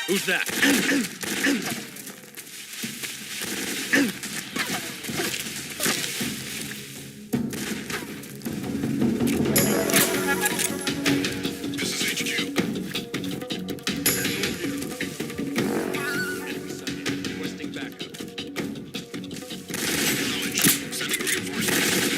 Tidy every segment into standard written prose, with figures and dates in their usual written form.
Who's that? This is HQ. Requesting backup. Acknowledged. Sending reinforcements.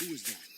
Who was that?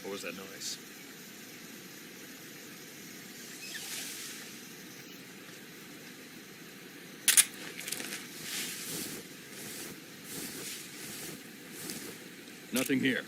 What was that noise? Nothing here.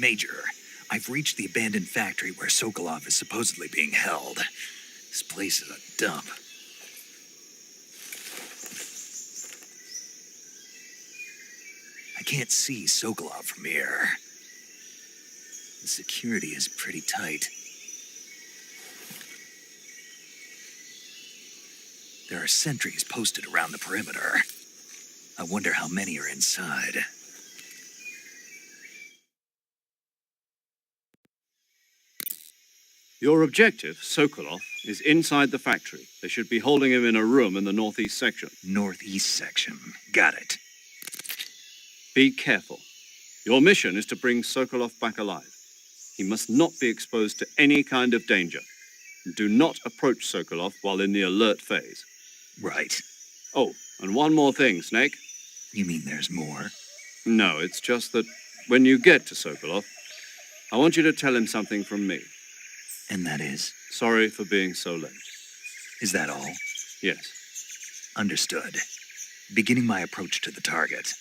Major, I've reached the abandoned factory where Sokolov is supposedly being held. This place is a dump. I can't see Sokolov from here. The security is pretty tight. There are sentries posted around the perimeter. I wonder how many are inside. Your objective, Sokolov, is inside the factory. They should be holding him in a room in the northeast section. Northeast section. Got it. Be careful. Your mission is to bring Sokolov back alive. He must not be exposed to any kind of danger. Do not approach Sokolov while in the alert phase. Right. Oh, and one more thing, Snake. You mean there's more? No, it's just that when you get to Sokolov, I want you to tell him something from me. And that is? Sorry for being so late. Is that all? Yes. Understood. Beginning my approach to the target.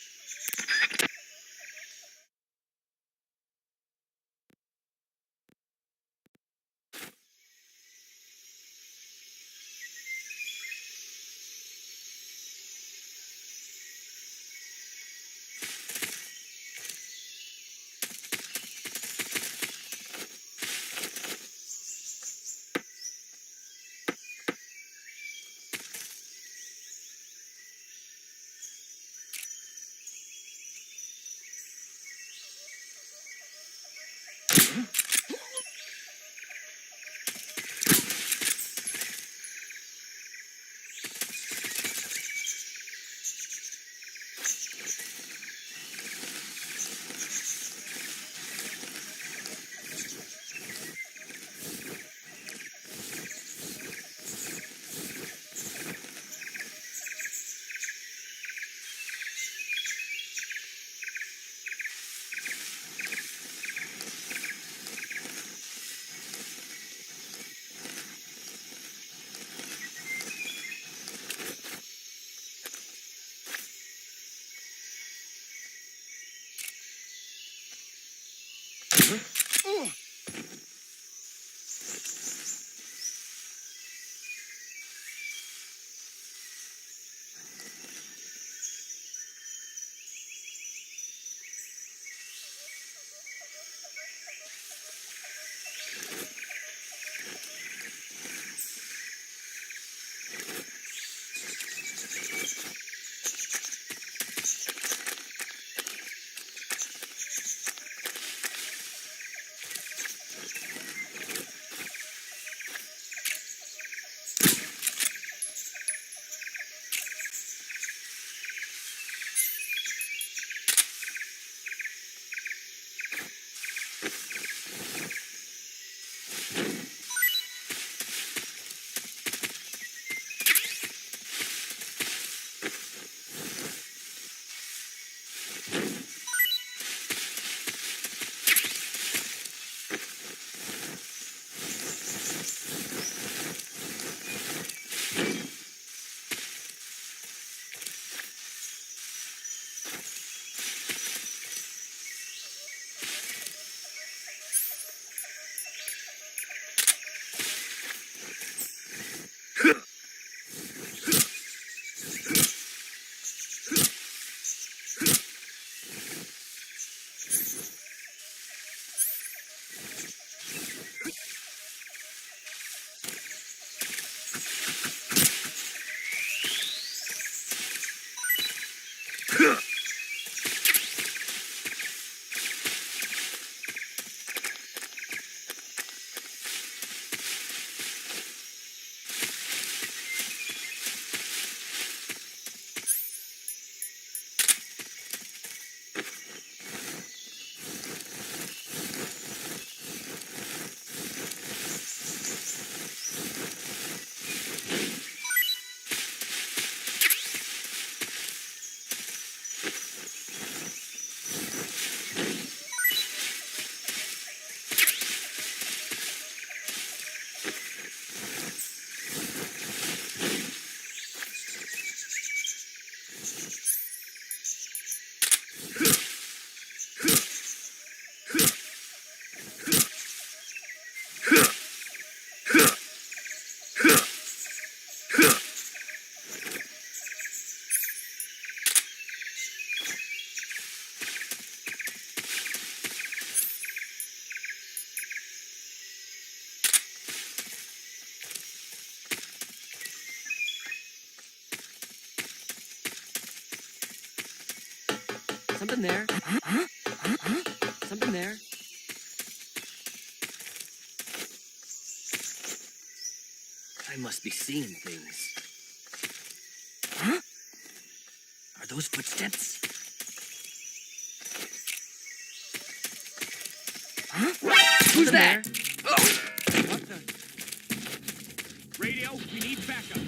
Something there. Something there. I must be seeing things. Huh? Are those footsteps? Huh? Who's that? Oh. What the? Radio, we need backup.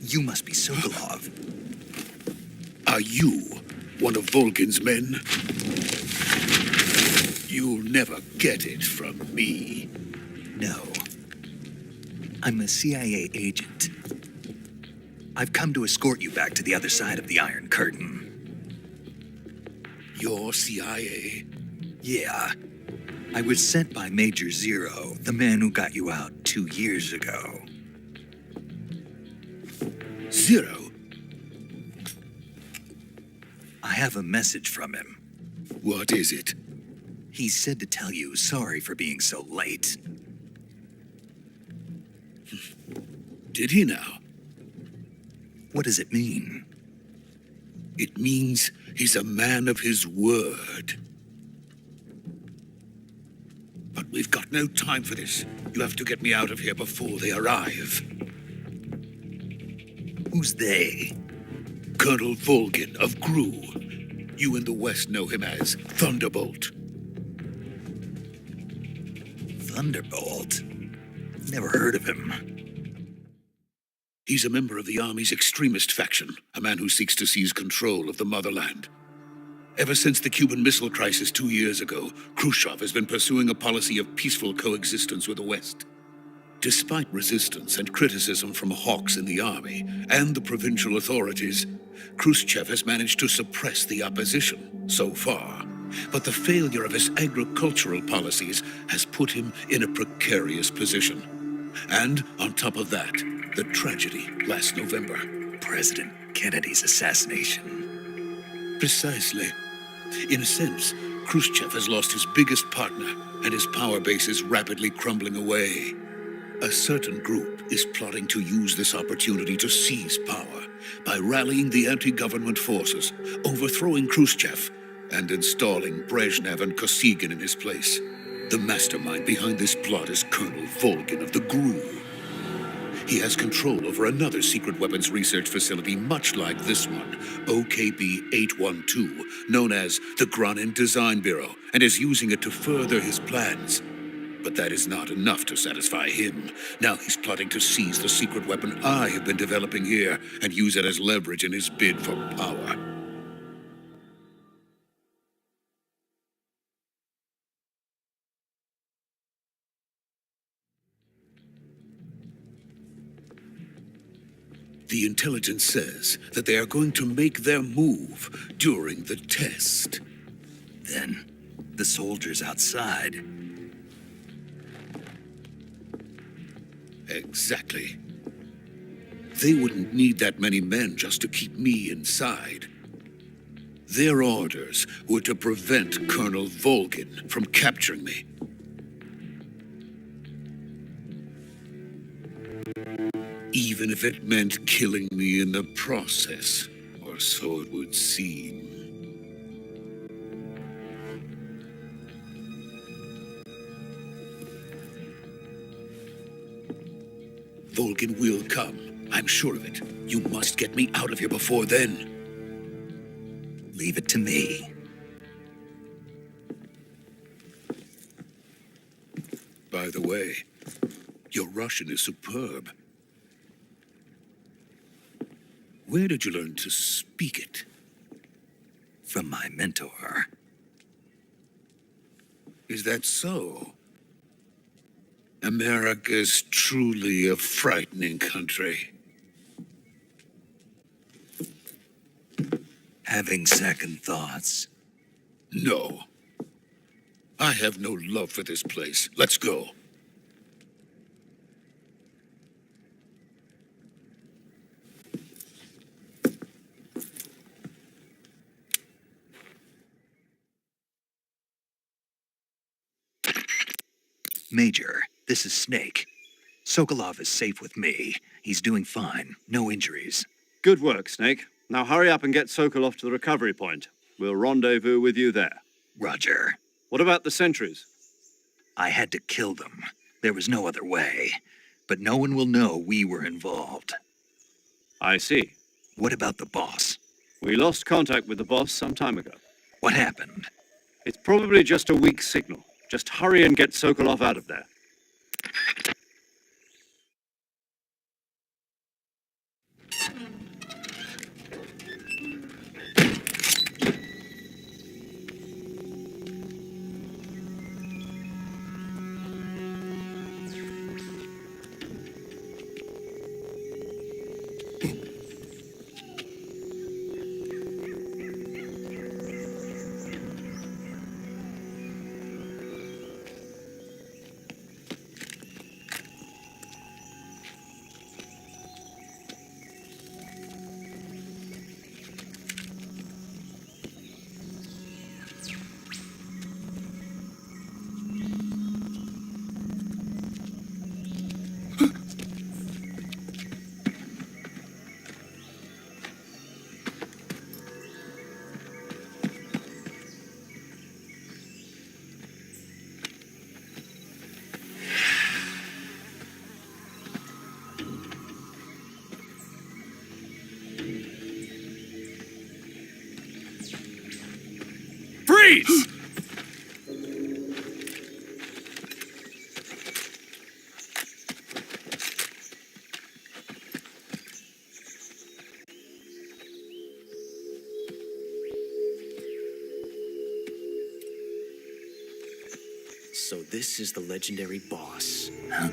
You must be Sokolov. Are you one of Volgin's men? You'll never get it from me. No. I'm a CIA agent. I've come to escort you back to the other side of the Iron Curtain. You're CIA? Yeah. I was sent by Major Zero, the man who got you out 2 years ago. Zero? I have a message from him. What is it? He said to tell you sorry for being so late. Did he now? What does it mean? It means he's a man of his word. But we've got no time for this. You have to get me out of here before they arrive. Who's they? Colonel Volgin of GRU. You in the West know him as Thunderbolt. Thunderbolt? Never heard of him. He's a member of the Army's extremist faction, a man who seeks to seize control of the motherland. Ever since the Cuban Missile Crisis 2 years ago, Khrushchev has been pursuing a policy of peaceful coexistence with the West. Despite resistance and criticism from hawks in the army and the provincial authorities, Khrushchev has managed to suppress the opposition so far. But the failure of his agricultural policies has put him in a precarious position. And on top of that, the tragedy last November. President Kennedy's assassination. Precisely. In a sense, Khrushchev has lost his biggest partner, and his power base is rapidly crumbling away. A certain group is plotting to use this opportunity to seize power by rallying the anti-government forces, overthrowing Khrushchev, and installing Brezhnev and Kosygin in his place. The mastermind behind this plot is Colonel Volgin of the GRU. He has control over another secret weapons research facility much like this one, OKB-812, known as the Granin Design Bureau, and is using it to further his plans. But that is not enough to satisfy him. Now he's plotting to seize the secret weapon I have been developing here and use it as leverage in his bid for power. The intelligence says that they are going to make their move during the test. Then, the soldiers outside. Exactly. They wouldn't need that many men just to keep me inside. Their orders were to prevent Colonel Volgin from capturing me. Even if it meant killing me in the process, or so it would seem. Volgin will come. I'm sure of it. You must get me out of here before then. Leave it to me. By the way, your Russian is superb. Where did you learn to speak it? From my mentor. Is that so? America's truly a frightening country. Having second thoughts? No. I have no love for this place. Let's go. Major, this is Snake. Sokolov is safe with me. He's doing fine. No injuries. Good work, Snake. Now hurry up and get Sokolov to the recovery point. We'll rendezvous with you there. Roger. What about the sentries? I had to kill them. There was no other way. But no one will know we were involved. I see. What about the boss? We lost contact with the boss some time ago. What happened? It's probably just a weak signal. Just hurry and get Sokolov out of there. Freeze! So this is the legendary boss. Huh?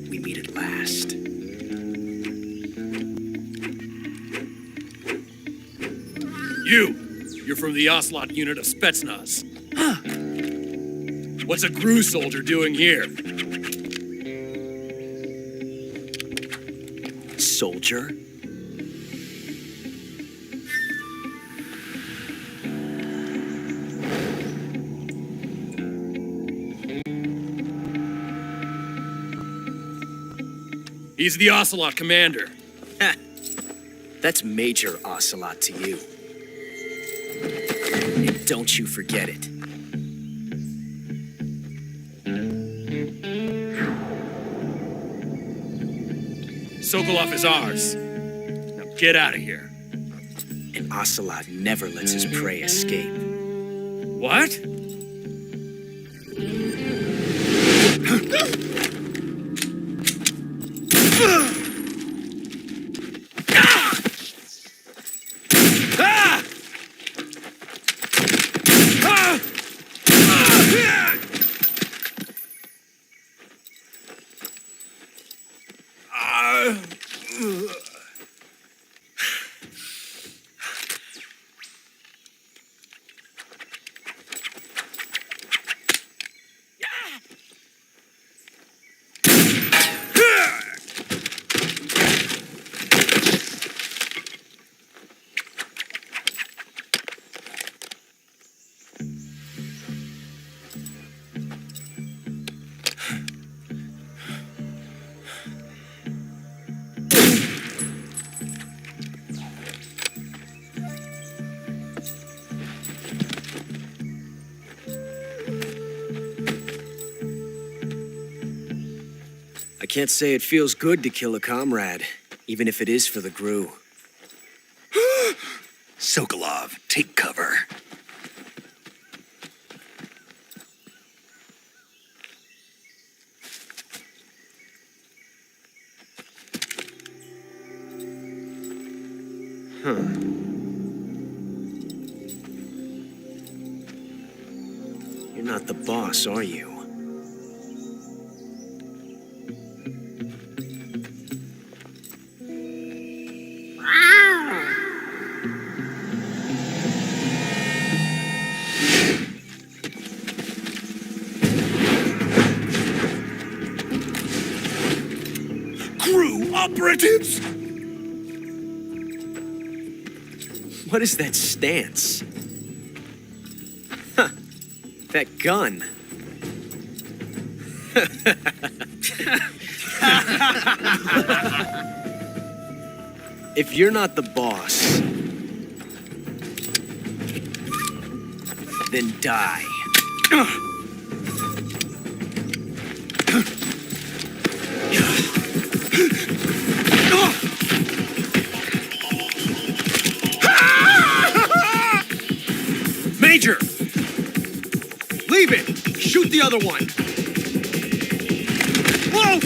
We meet at last. You're from the Ocelot unit of Spetsnaz. Huh. What's a GRU soldier doing here? Soldier? He's the Ocelot commander. Ha! That's Major Ocelot to you. And don't you forget it. Sokolov is ours. Now get out of here. And Ocelot never lets his prey escape. What? I can't say it feels good to kill a comrade, even if it is for the GRU. Sokolov, take cover. You're not the boss, are you? GRU operatives! What is that stance? Huh. That gun. If you're not the boss, then die. Major! Leave it! Shoot the other one! Whoa!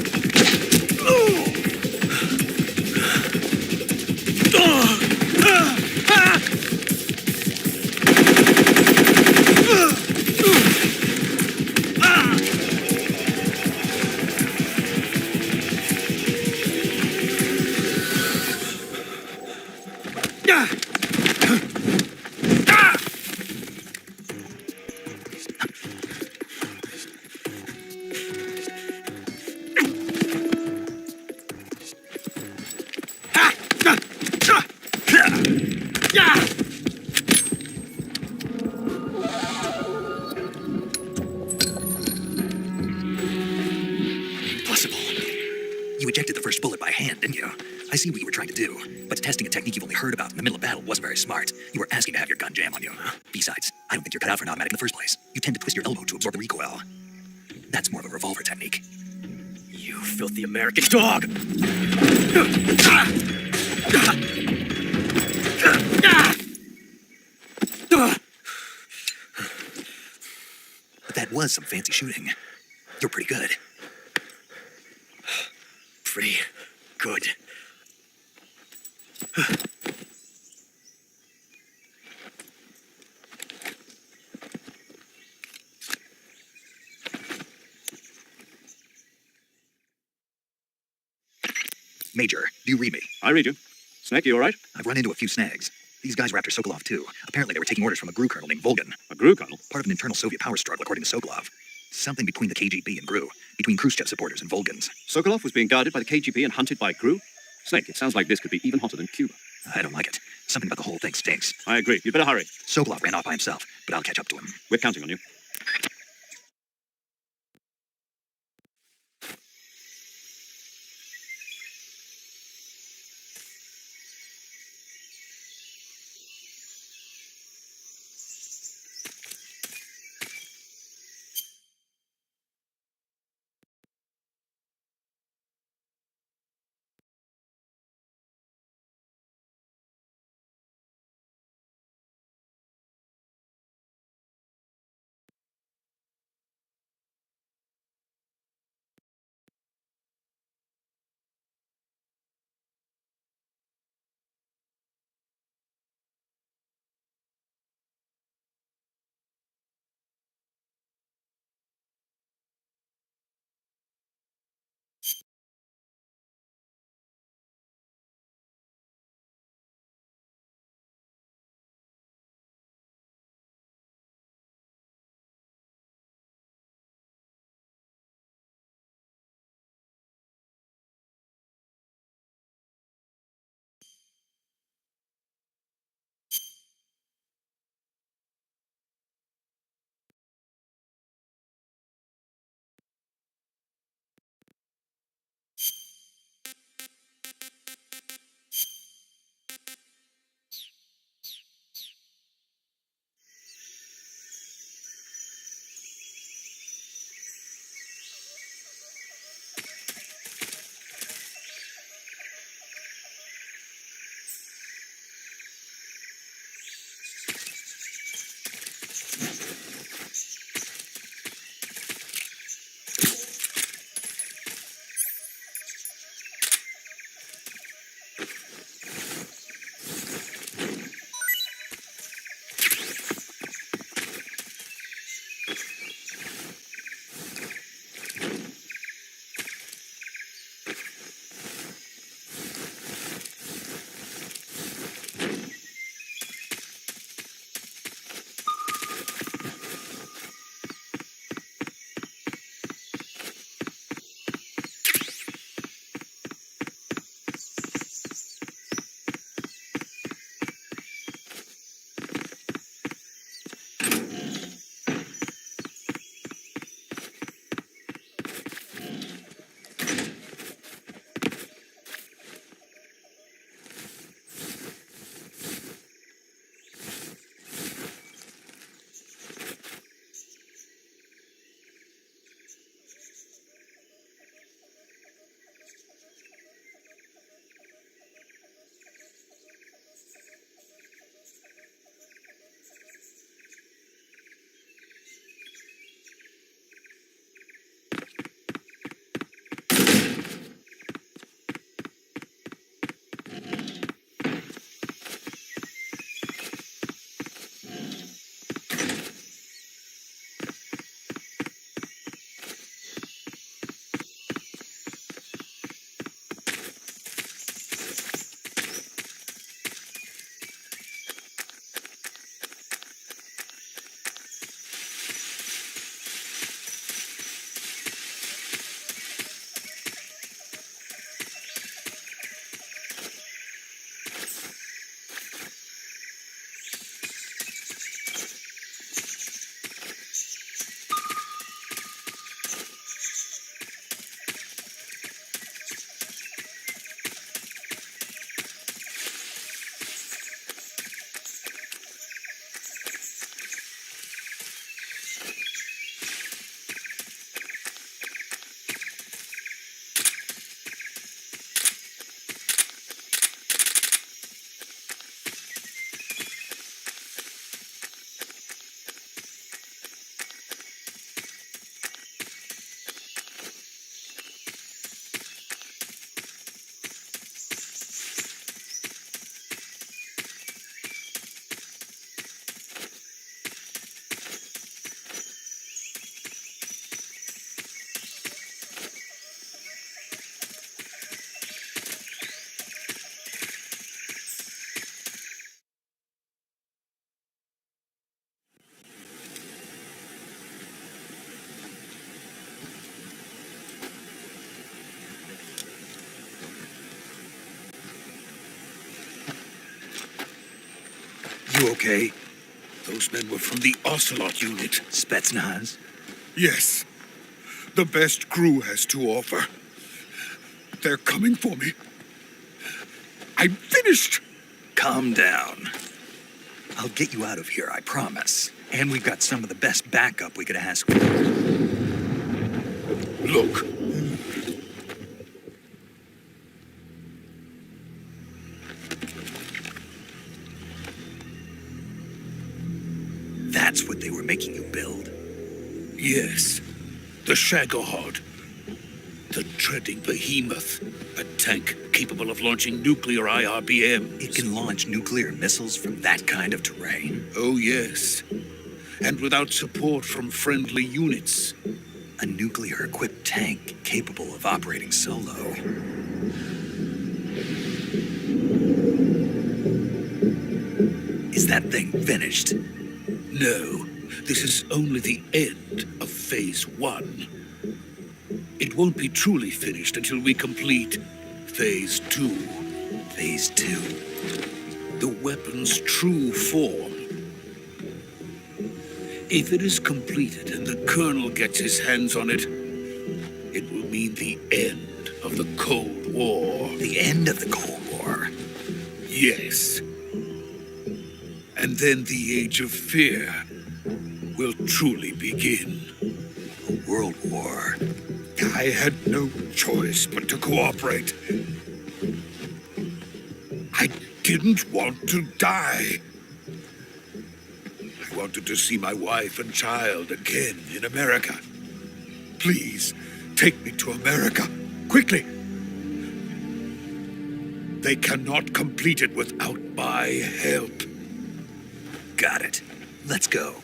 You ejected the first bullet by hand, didn't you? I see what you were trying to do, but testing a technique you've only heard about in the middle of battle wasn't very smart. You were asking to have your gun jam on you. Besides, I don't think you're cut out for an automatic in the first place. You tend to twist your elbow to absorb the recoil. That's more of a revolver technique. You filthy American dog! But that was some fancy shooting. You're pretty good. Pretty good. Major, do you read me? I read you. Snake, you all right? I've run into a few snags. These guys were after Sokolov, too. Apparently, they were taking orders from a GRU colonel named Volgan, A GRU colonel? part of an internal Soviet power struggle, according to Sokolov. Something between the KGB and GRU, between Khrushchev supporters and Volgans. Sokolov was being guarded by the KGB and hunted by GRU? Snake, it sounds like this could be even hotter than Cuba. I don't like it. Something about the whole thing stinks. I agree. You'd better hurry. Sokolov ran off by himself, but I'll catch up to him. We're counting on you. okay? Those men were from the Ocelot unit. Spetsnaz? Yes. The best crew has to offer. They're coming for me. I'm finished. Calm down. I'll get you out of here, I promise. And we've got some of the best backup we could ask for. Look. That's what they were making you build. Yes. The Shagohod. The treading behemoth. A tank capable of launching nuclear IRBMs. It can launch nuclear missiles from that kind of terrain. Oh, yes. And without support from friendly units. A nuclear-equipped tank capable of operating solo. Is that thing finished? No, this is only the end of Phase 1. It won't be truly finished until we complete Phase 2. Phase 2. The weapon's true form. If it is completed and the Colonel gets his hands on it, it will mean the end of the Cold War. The end of the Cold War? Yes. And then the Age of Fear will truly begin. A world war. I had no choice but to cooperate. I didn't want to die. I wanted to see my wife and child again in America. Please, take me to America, quickly. They cannot complete it without my help. Got it. Let's go.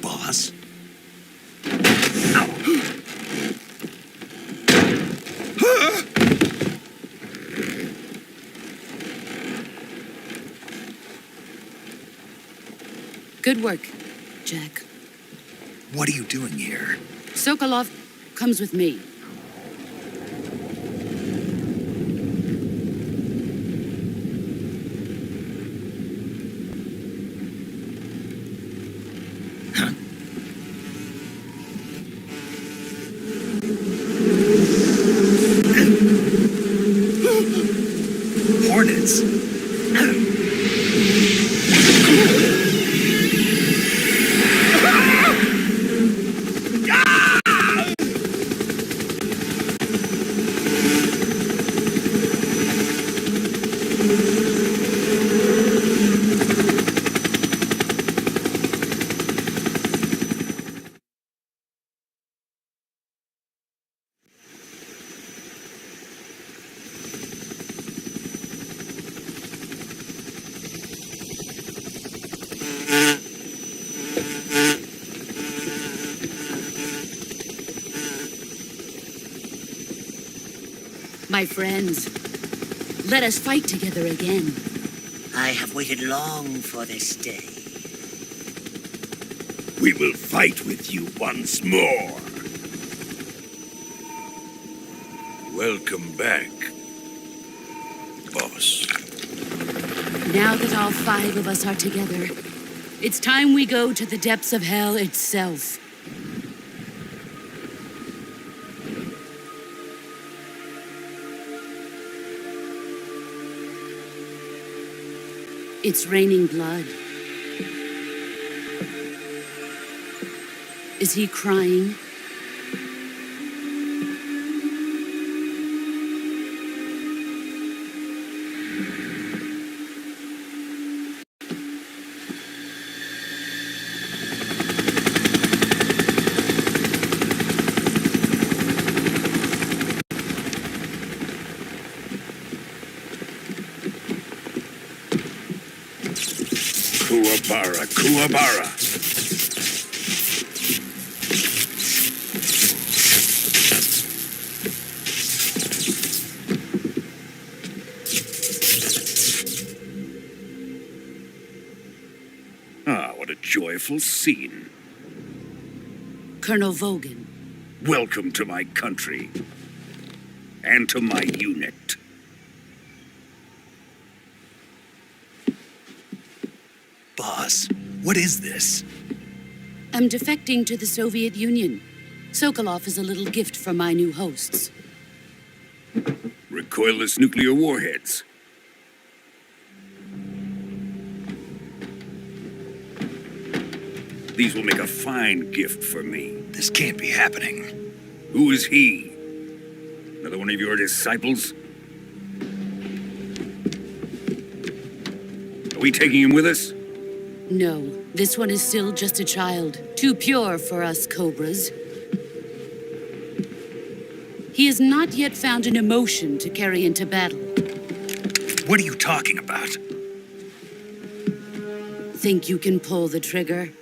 Boss? Good work, Jack. What are you doing here? Sokolov comes with me. Huh? Hornets? My friends, let us fight together again. I have waited long for this day. We will fight with you once more. Welcome back, boss. Now that all 5 of us are together, it's time we go to the depths of hell itself. It's raining blood. Is he crying? Kuwabara, Kuwabara. Ah, what a joyful scene. Colonel Vogan. Welcome to my country. And to my unit. Boss, what is this? I'm defecting to the Soviet Union. Sokolov is a little gift from my new hosts. Recoilless nuclear warheads. These will make a fine gift for me. This can't be happening. Who is he? Another one of your disciples? Are we taking him with us? No, this one is still just a child. Too pure for us Cobras. He has not yet found an emotion to carry into battle. What are you talking about? Think you can pull the trigger?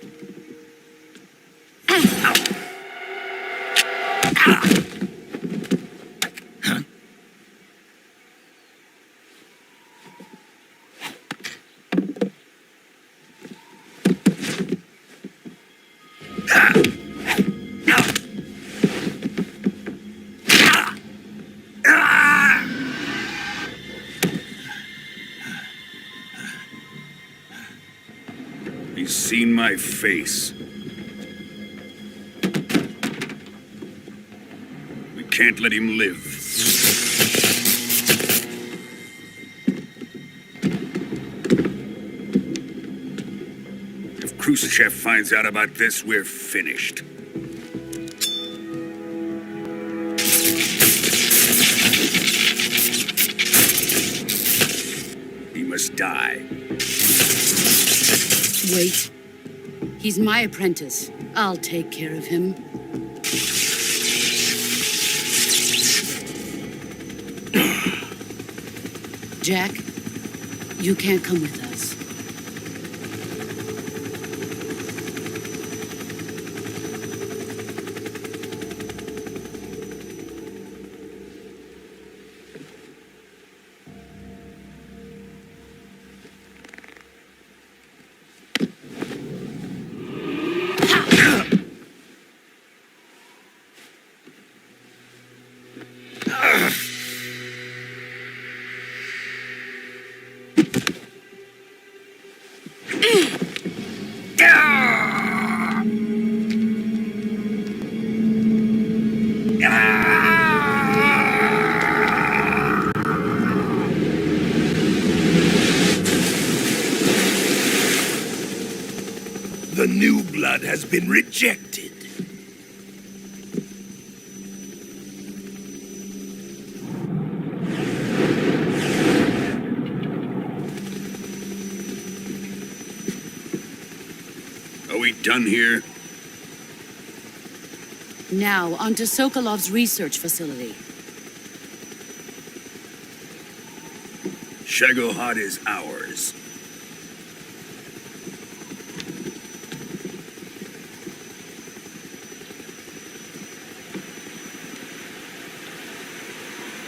He's seen my face. We can't let him live. If Khrushchev finds out about this, we're finished. He must die. Wait. He's my apprentice. I'll take care of him. Jack, you can't come with us. The new blood has been rejected. Are we done here? Now, onto Sokolov's research facility. Shagohod is ours.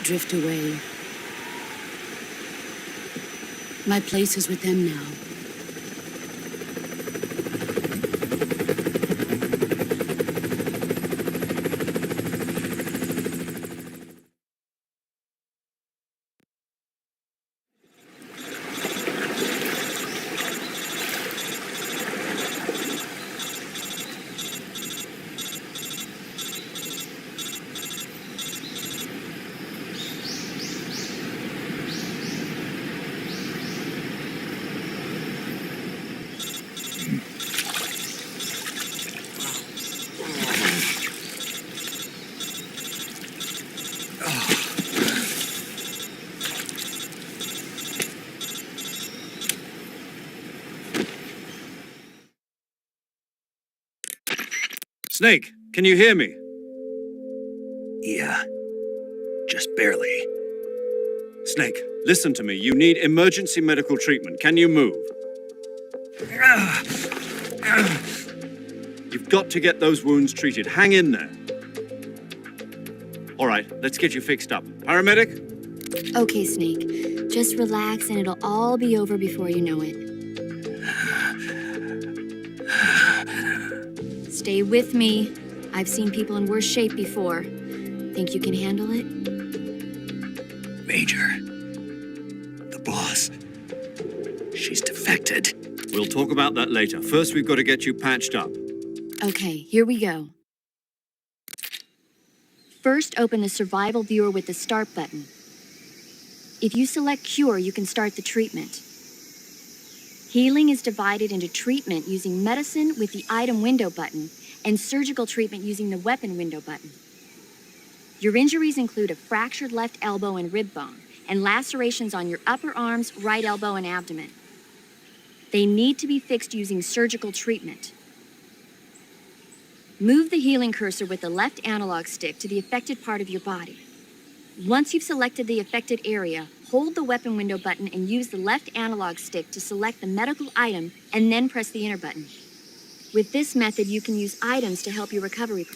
Drift away. My place is with them now. Snake, can you hear me? Yeah. Just barely. Snake, listen to me. You need emergency medical treatment. Can you move? You've got to get those wounds treated. Hang in there. All right, let's get you fixed up. Paramedic? Okay, Snake. Just relax and it'll all be over before you know it. Stay with me. I've seen people in worse shape before. Think you can handle it? Major. The boss. She's defected. We'll talk about that later. First, we've got to get you patched up. Okay, here we go. First, open the survival viewer with the start button. If you select cure, you can start the treatment. Healing is divided into treatment using medicine with the item window button and surgical treatment using the weapon window button. Your injuries include a fractured left elbow and rib bone and lacerations on your upper arms, right elbow, and abdomen. They need to be fixed using surgical treatment. Move the healing cursor with the left analog stick to the affected part of your body. Once you've selected the affected area, hold the weapon window button and use the left analog stick to select the medical item and then press the enter button. With this method, you can use items to help your recovery.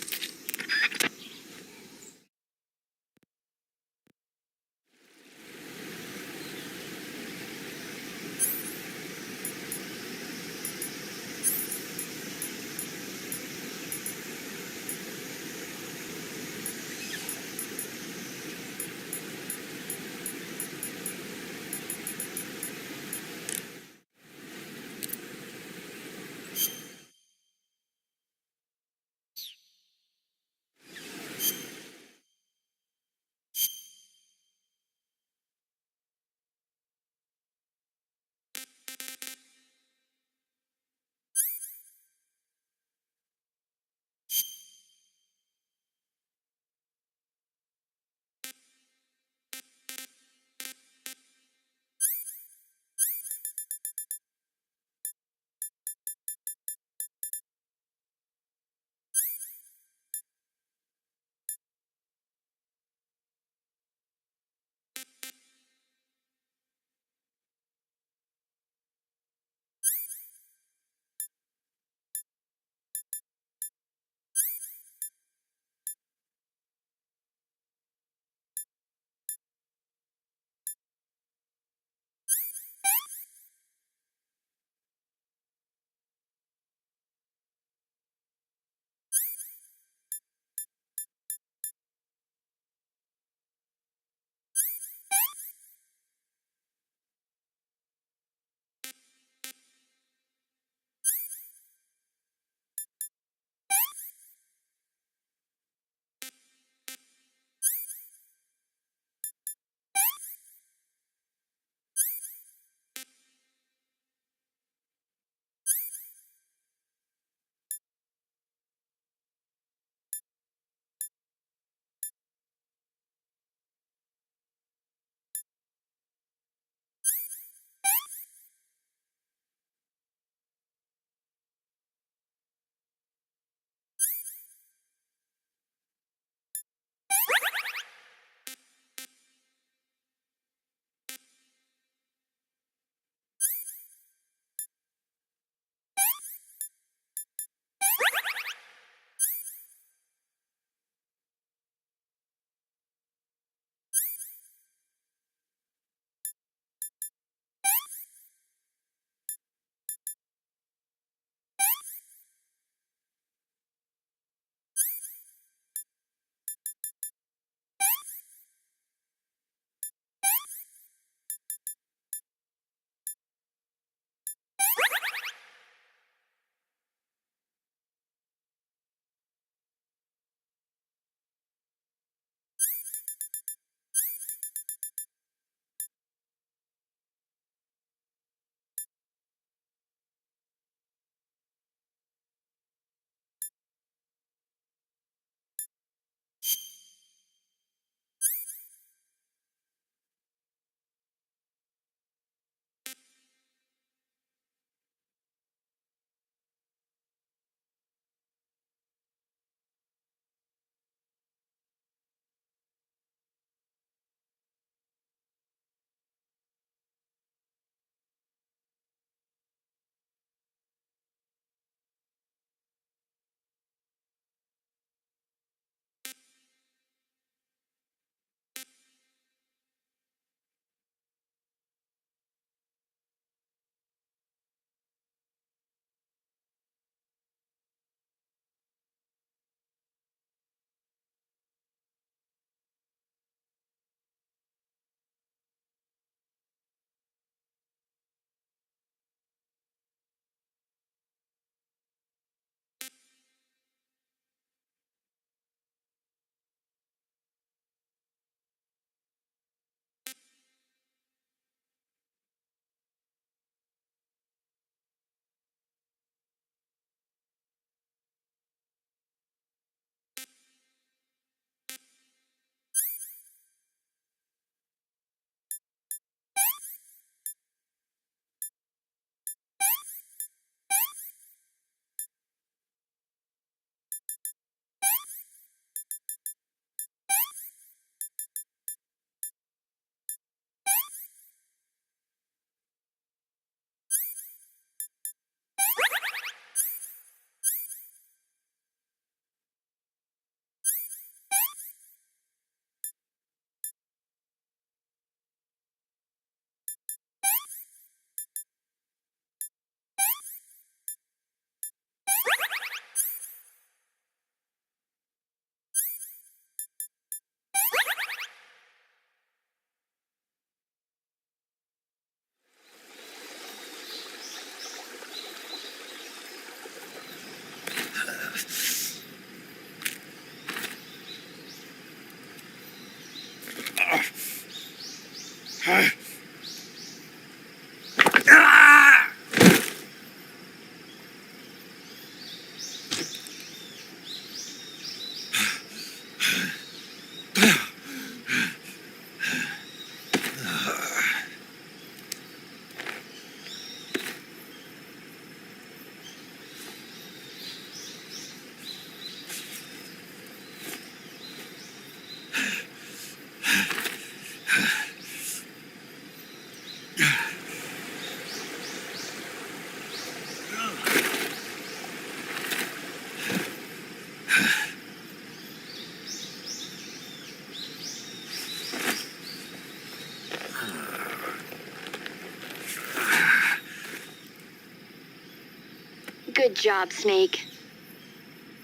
Good job, Snake.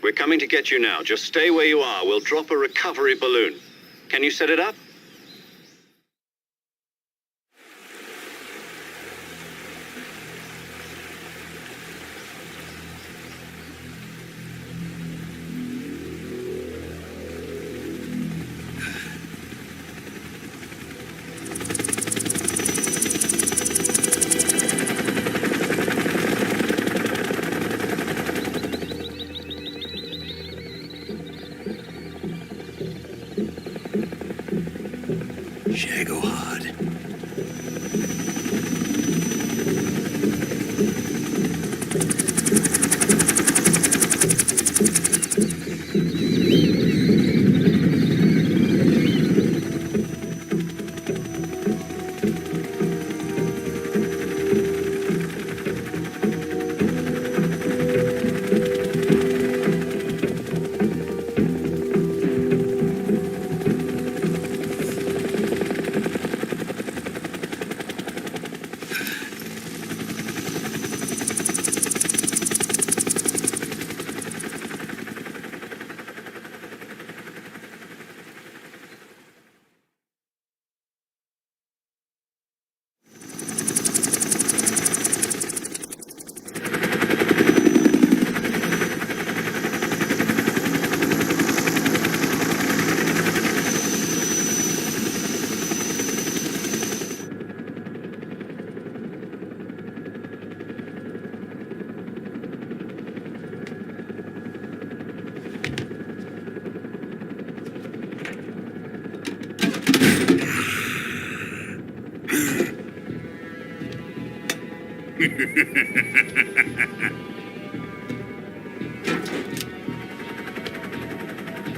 We're coming to get you now. Just stay where you are. We'll drop a recovery balloon. Can you set it up? Shagohod.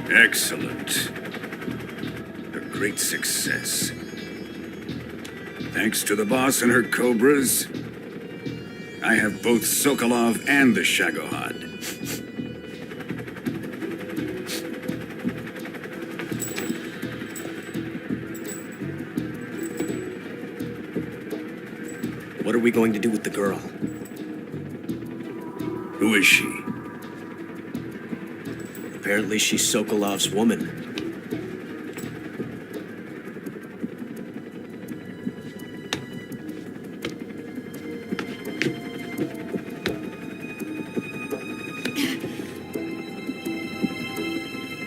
Excellent. A great success. Thanks to the boss and her cobras, I have both Sokolov and the Shagohod. What are we going to do with the girl? Who is she? Apparently she's Sokolov's woman.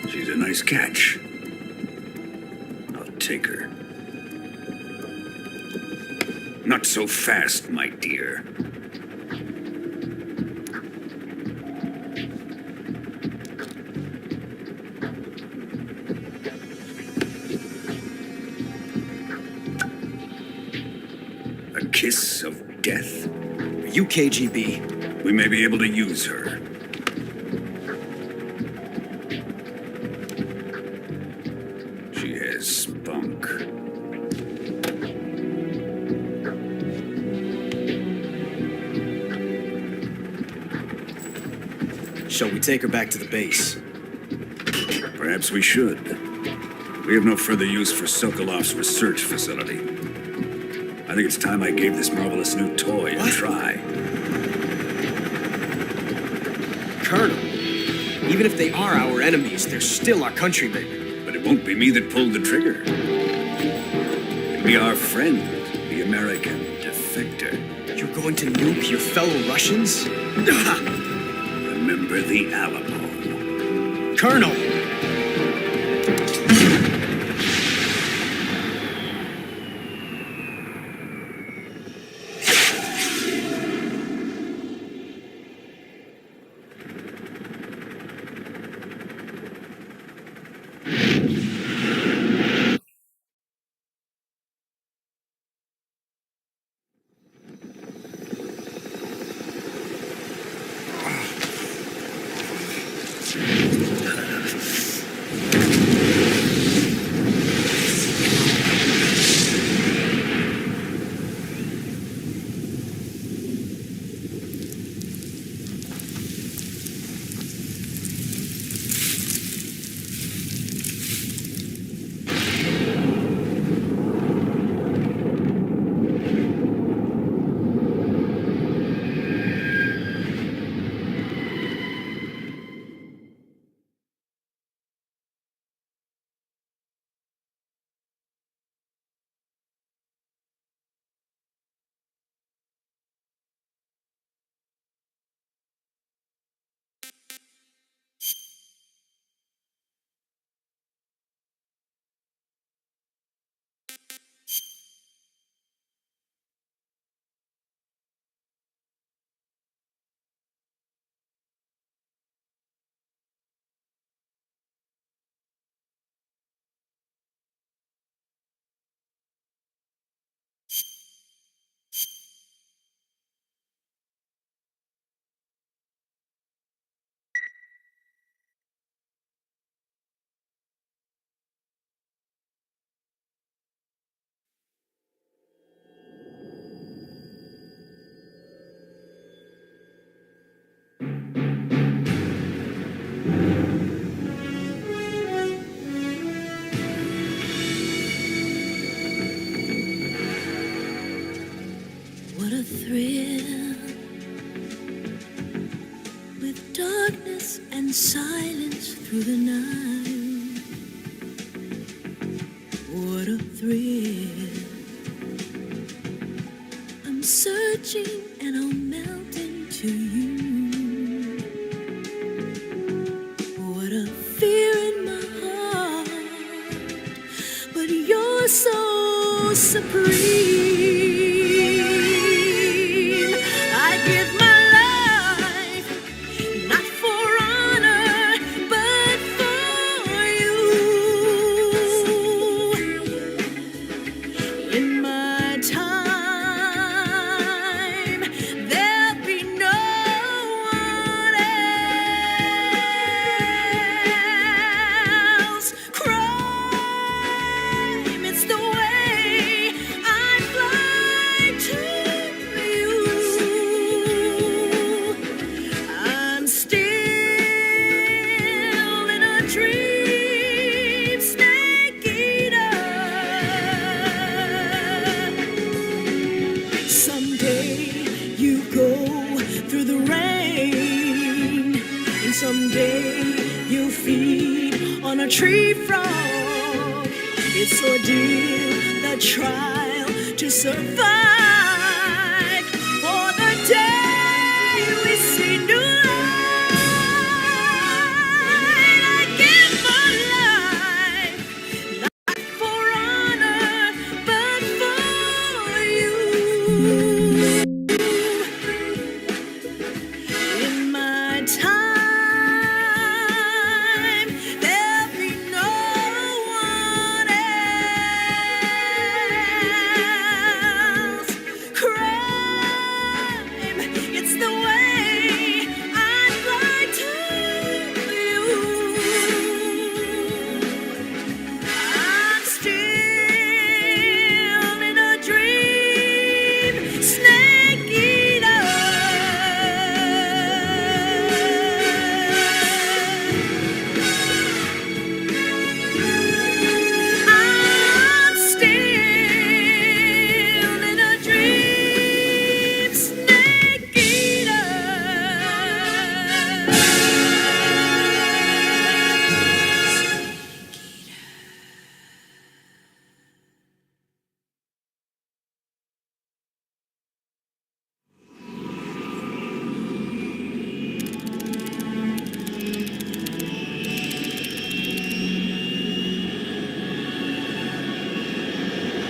She's a nice catch. I'll take her. Not so fast, my dear. A kiss of death. Are you KGB? We may be able to use her. She has spunk. Shall we take her back to the base? Perhaps we should. We have no further use for Sokolov's research facility. I think it's time I gave this marvelous new toy a try. Colonel, even if they are our enemies, they're still our countrymen. But it won't be me that pulled the trigger. It'll be our friend, the American defector. You're going to nuke your fellow Russians? Remember the Alamo. Colonel! What a thrill, with darkness and silence through the night. What a thrill, I'm searching and I'll melt into you. What a fear in my heart, but you're so supreme. I give my life, not for honor, but for you. In my time, there'll be no one else. Crime, it's the way I fly to you. I'm still in a dream, snake eater. Someday you go through the rain, and someday you feed on a tree frog. It's ordeal, the trial to survive. For the day we see new light, I give my life, not for honor, but for you. In my time, there'll be no one else. Crime, it's the way I fly to you. I'm still in a dream, snake eater. I'm still in a dream, snake eater.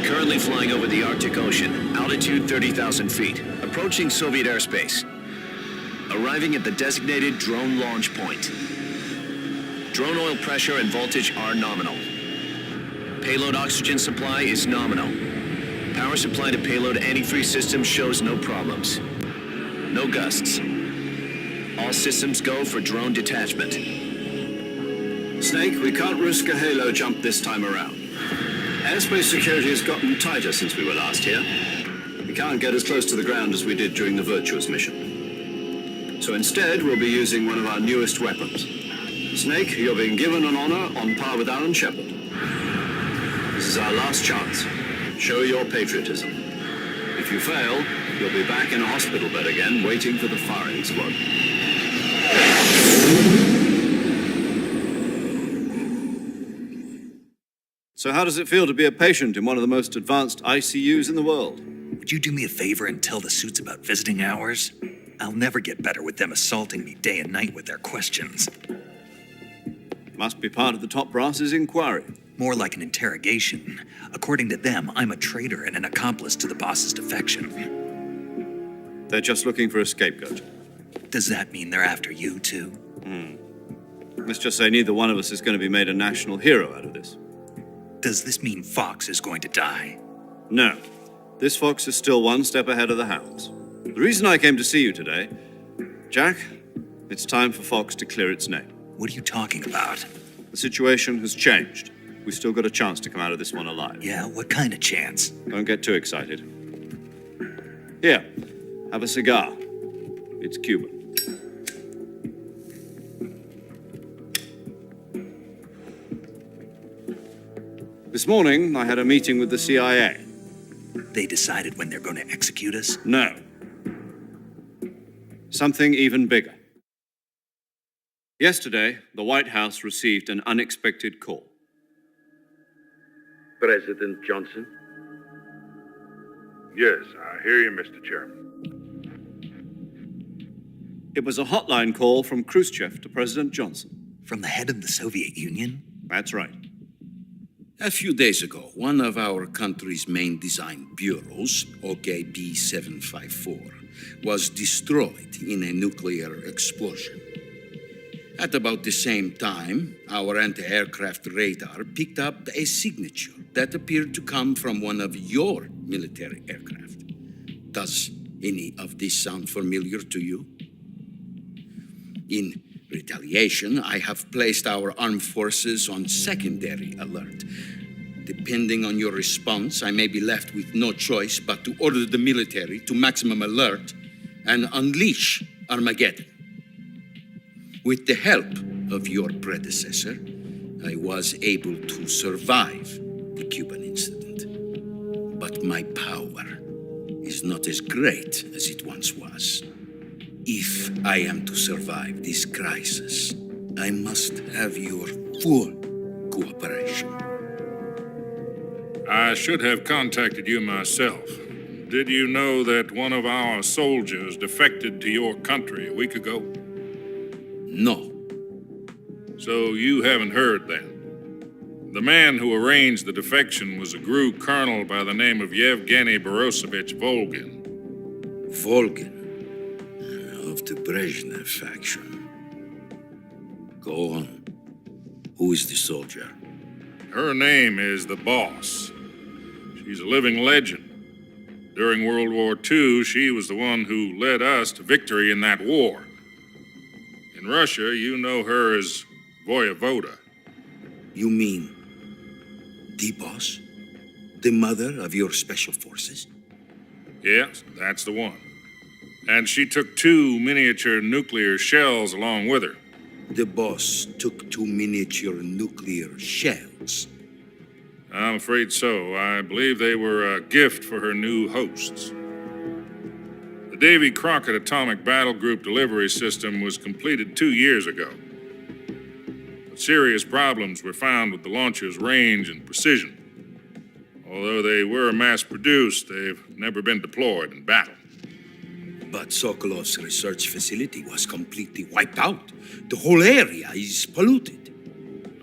Currently flying over the Arctic Ocean, altitude 30,000 feet, approaching Soviet airspace. Arriving at the designated drone launch point. Drone oil pressure and voltage are nominal. Payload oxygen supply is nominal. Power supply to payload antifreeze system shows no problems. No gusts. All systems go for drone detachment. Snake, we can't risk a halo jump this time around. Airspace security has gotten tighter since we were last here. We can't get as close to the ground as we did during the Virtuous mission. So instead, we'll be using one of our newest weapons. Snake, you're being given an honor on par with Alan Shepard. This is our last chance. Show your patriotism. If you fail, you'll be back in a hospital bed again, waiting for the firing squad. So how does it feel to be a patient in one of the most advanced ICUs in the world? Would you do me a favor and tell the suits about visiting hours? I'll never get better with them assaulting me day and night with their questions. Must be part of the top brass's inquiry. More like an interrogation. According to them, I'm a traitor and an accomplice to the boss's defection. They're just looking for a scapegoat. Does that mean they're after you, too? Let's just say neither one of us is going to be made a national hero out of this. Does this mean Fox is going to die? No. This fox is still one step ahead of the hounds. The reason I came to see you today, Jack, it's time for Fox to clear its name. What are you talking about? The situation has changed. We've still got a chance to come out of this one alive. Yeah, what kind of chance? Don't get too excited. Here, have a cigar. It's Cuban. This morning, I had a meeting with the CIA. They decided when they're going to execute us? No. Something even bigger. Yesterday, the White House received an unexpected call. President Johnson? Yes, I hear you, Mr. Chairman. It was a hotline call from Khrushchev to President Johnson. From the head of the Soviet Union? That's right. A few days ago, one of our country's main design bureaus, OKB 754, was destroyed in a nuclear explosion. At about the same time, our anti-aircraft radar picked up a signature that appeared to come from one of your military aircraft. Does any of this sound familiar to you? In retaliation, I have placed our armed forces on secondary alert. Depending on your response, I may be left with no choice but to order the military to maximum alert and unleash Armageddon. With the help of your predecessor, I was able to survive the Cuban incident. But my power is not as great as it once was. If I am to survive this crisis, I must have your full cooperation. I should have contacted you myself. Did you know that one of our soldiers defected to your country a week ago? No. So you haven't heard then. The man who arranged the defection was a GRU colonel by the name of Yevgeny Borosovich Volgin. Volgin? Of the Brezhnev faction. Go on. Who is the soldier? Her name is the Boss. She's a living legend. During World War II, she was the one who led us to victory in that war. In Russia, you know her as Voyevoda. You mean the Boss? The mother of your special forces? Yes, that's the one. And she took 2 miniature nuclear shells along with her. The Boss took 2 miniature nuclear shells. I'm afraid so. I believe they were a gift for her new hosts. The Davy Crockett Atomic Battle Group delivery system was completed 2 years ago. But serious problems were found with the launcher's range and precision. Although they were mass-produced, they've never been deployed in battle. But Sokolov's research facility was completely wiped out. The whole area is polluted.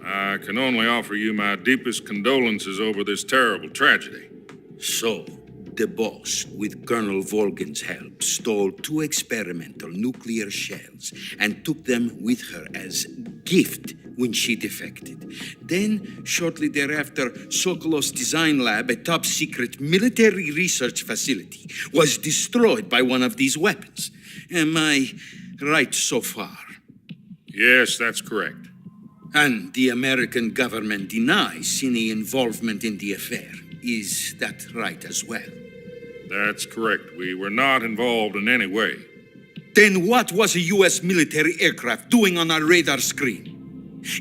I can only offer you my deepest condolences over this terrible tragedy. So, the Boss, with Colonel Volgin's help, stole 2 experimental nuclear shells and took them with her as gift when she defected. Then, shortly thereafter, Sokolov's design lab, a top-secret military research facility, was destroyed by one of these weapons. Am I right so far? Yes, that's correct. And the American government denies any involvement in the affair. Is that right as well? That's correct. We were not involved in any way. Then what was a U.S. military aircraft doing on our radar screen?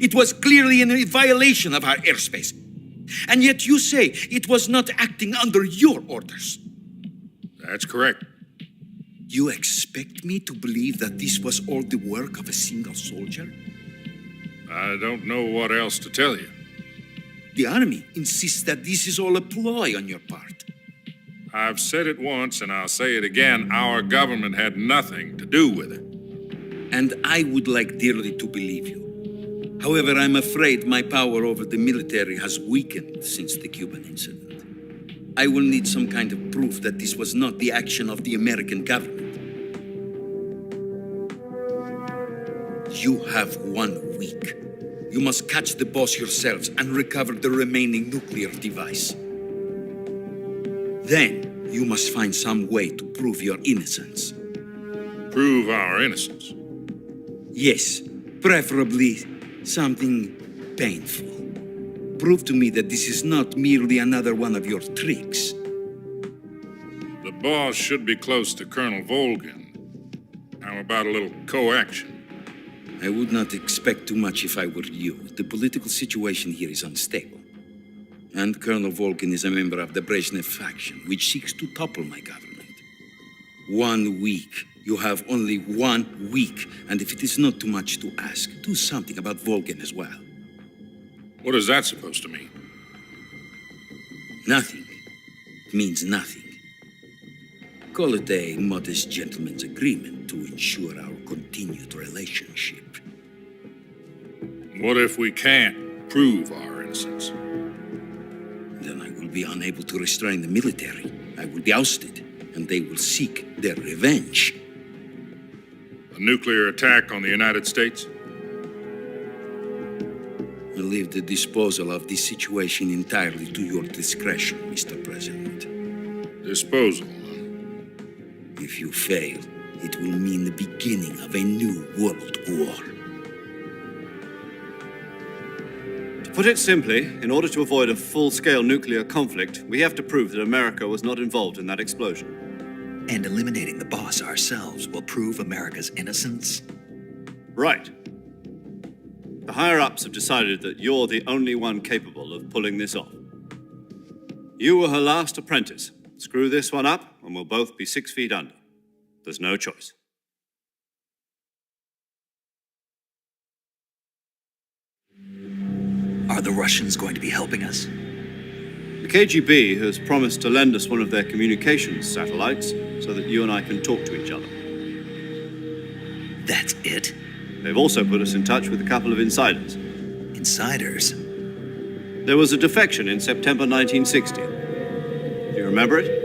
It was clearly in a violation of our airspace. And yet you say it was not acting under your orders. That's correct. You expect me to believe that this was all the work of a single soldier? I don't know what else to tell you. The Army insists that this is all a ploy on your part. I've said it once and I'll say it again. Our government had nothing to do with it. And I would like dearly to believe you. However, I'm afraid my power over the military has weakened since the Cuban incident. I will need some kind of proof that this was not the action of the American government. You have 1 week. You must catch the Boss yourselves and recover the remaining nuclear device. Then, you must find some way to prove your innocence. Prove our innocence? Yes, preferably something painful. Prove to me that this is not merely another one of your tricks. The Boss should be close to Colonel Volgin. How about a little co-action? I would not expect too much if I were you. The political situation here is unstable. And Colonel Volkin is a member of the Brezhnev faction, which seeks to topple my government. 1 week. You have only 1 week. And if it is not too much to ask, do something about Volkin as well. What is that supposed to mean? Nothing. It means nothing. Call it a modest gentleman's agreement to ensure our continued relationship. What if we can't prove our innocence? Then I will be unable to restrain the military. I will be ousted, and they will seek their revenge. A nuclear attack on the United States? I leave the disposal of this situation entirely to your discretion, Mr. President. Disposal? If you fail, it will mean the beginning of a new world war. To put it simply, in order to avoid a full-scale nuclear conflict, we have to prove that America was not involved in that explosion. And eliminating the boss ourselves will prove America's innocence? Right. The higher-ups have decided that you're the only one capable of pulling this off. You were her last apprentice. Screw this one up, and we'll both be 6 feet under. There's no choice. Are the Russians going to be helping us? The KGB has promised to lend us one of their communications satellites so that you and I can talk to each other. That's it? They've also put us in touch with a couple of insiders. Insiders? There was a defection in September 1960. Do you remember it?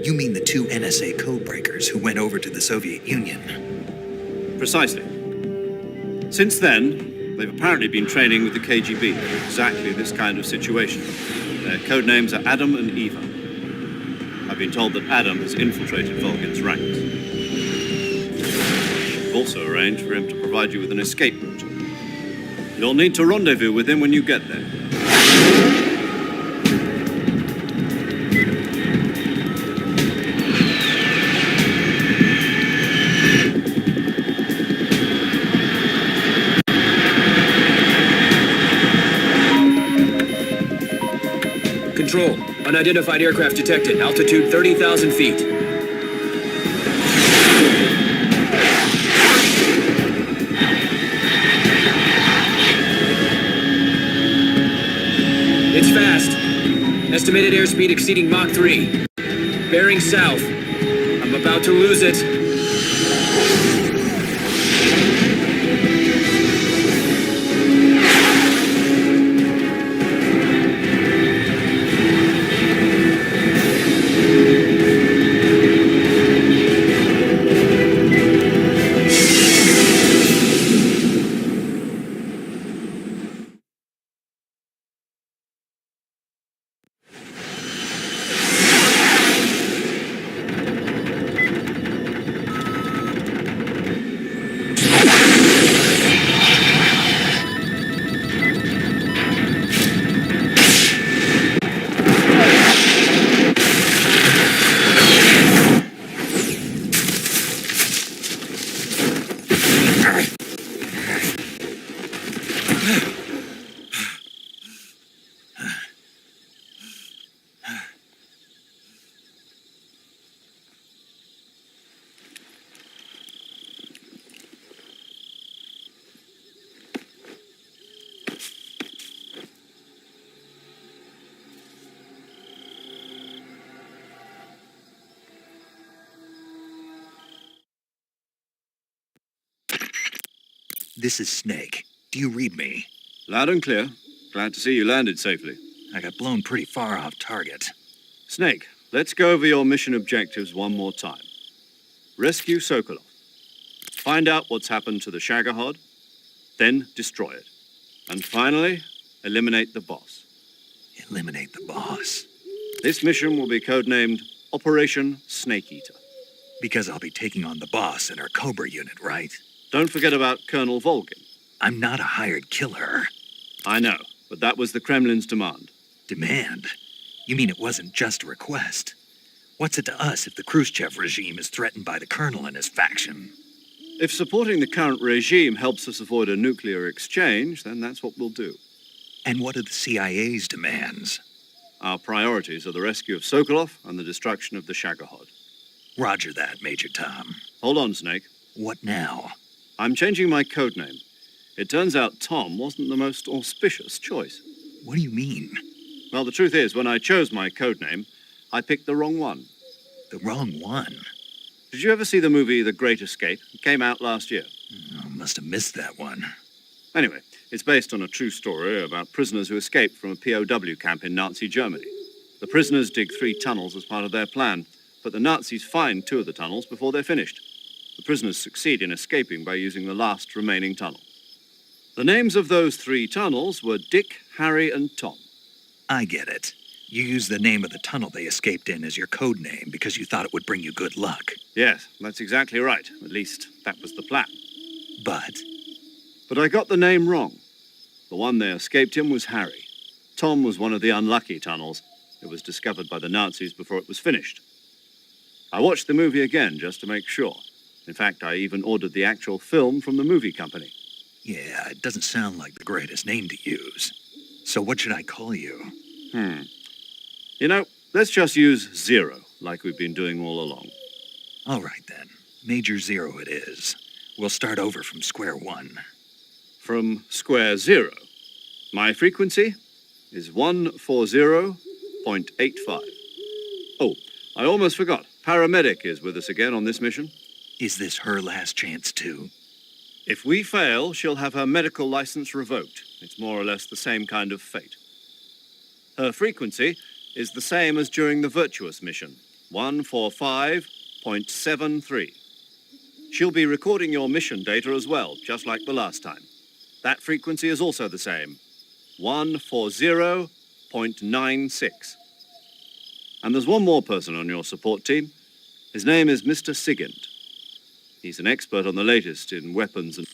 You mean the 2 NSA codebreakers who went over to the Soviet Union? Precisely. Since then, they've apparently been training with the KGB for exactly this kind of situation. Their code names are Adam and Eva. I've been told that Adam has infiltrated Volkin's ranks. We've also arranged for him to provide you with an escape route. You'll need to rendezvous with him when you get there. Control. Unidentified aircraft detected. Altitude 30,000 feet. It's fast. Estimated airspeed exceeding Mach 3. Bearing south. I'm about to lose it. This is Snake. Do you read me? Loud and clear. Glad to see you landed safely. I got blown pretty far off target. Snake, let's go over your mission objectives one more time. Rescue Sokolov. Find out what's happened to the Shagohod, then destroy it. And finally, eliminate the boss. Eliminate the boss? This mission will be codenamed Operation Snake Eater. Because I'll be taking on the boss and her Cobra unit, right? Don't forget about Colonel Volkin. I'm not a hired killer. I know, but that was the Kremlin's demand. Demand? You mean it wasn't just a request? What's it to us if the Khrushchev regime is threatened by the colonel and his faction? If supporting the current regime helps us avoid a nuclear exchange, then that's what we'll do. And what are the CIA's demands? Our priorities are the rescue of Sokolov and the destruction of the Shagohod. Roger that, Major Tom. Hold on, Snake. What now? I'm changing my code name. It turns out Tom wasn't the most auspicious choice. What do you mean? Well, the truth is, when I chose my code name, I picked the wrong one. The wrong one? Did you ever see the movie The Great Escape? It came out last year. I must have missed that one. Anyway, it's based on a true story about prisoners who escaped from a POW camp in Nazi Germany. The prisoners dig 3 tunnels as part of their plan, but the Nazis find 2 of the tunnels before they're finished. The prisoners succeed in escaping by using the last remaining tunnel. The names of those 3 tunnels were Dick, Harry, and Tom. I get it. You used the name of the tunnel they escaped in as your code name because you thought it would bring you good luck. Yes, that's exactly right. At least, that was the plan. But But I got the name wrong. The one they escaped in was Harry. Tom was one of the unlucky tunnels. It was discovered by the Nazis before it was finished. I watched the movie again just to make sure. In fact, I even ordered the actual film from the movie company. yeah, it doesn't sound like the greatest name to use. So what should I call you? You know, let's just use Zero, like we've been doing all along. All right, then. Major Zero it is. We'll start over from square one. From square zero. My frequency is 140.85. Oh, I almost forgot. Paramedic is with us again on this mission. Is this her last chance, too? If we fail, she'll have her medical license revoked. It's more or less the same kind of fate. Her frequency is the same as during the Virtuous mission, 145.73. She'll be recording your mission data as well, just like the last time. That frequency is also the same, 140.96. And there's one more person on your support team. His name is Mr. Sigint. He's an expert on the latest in weapons and...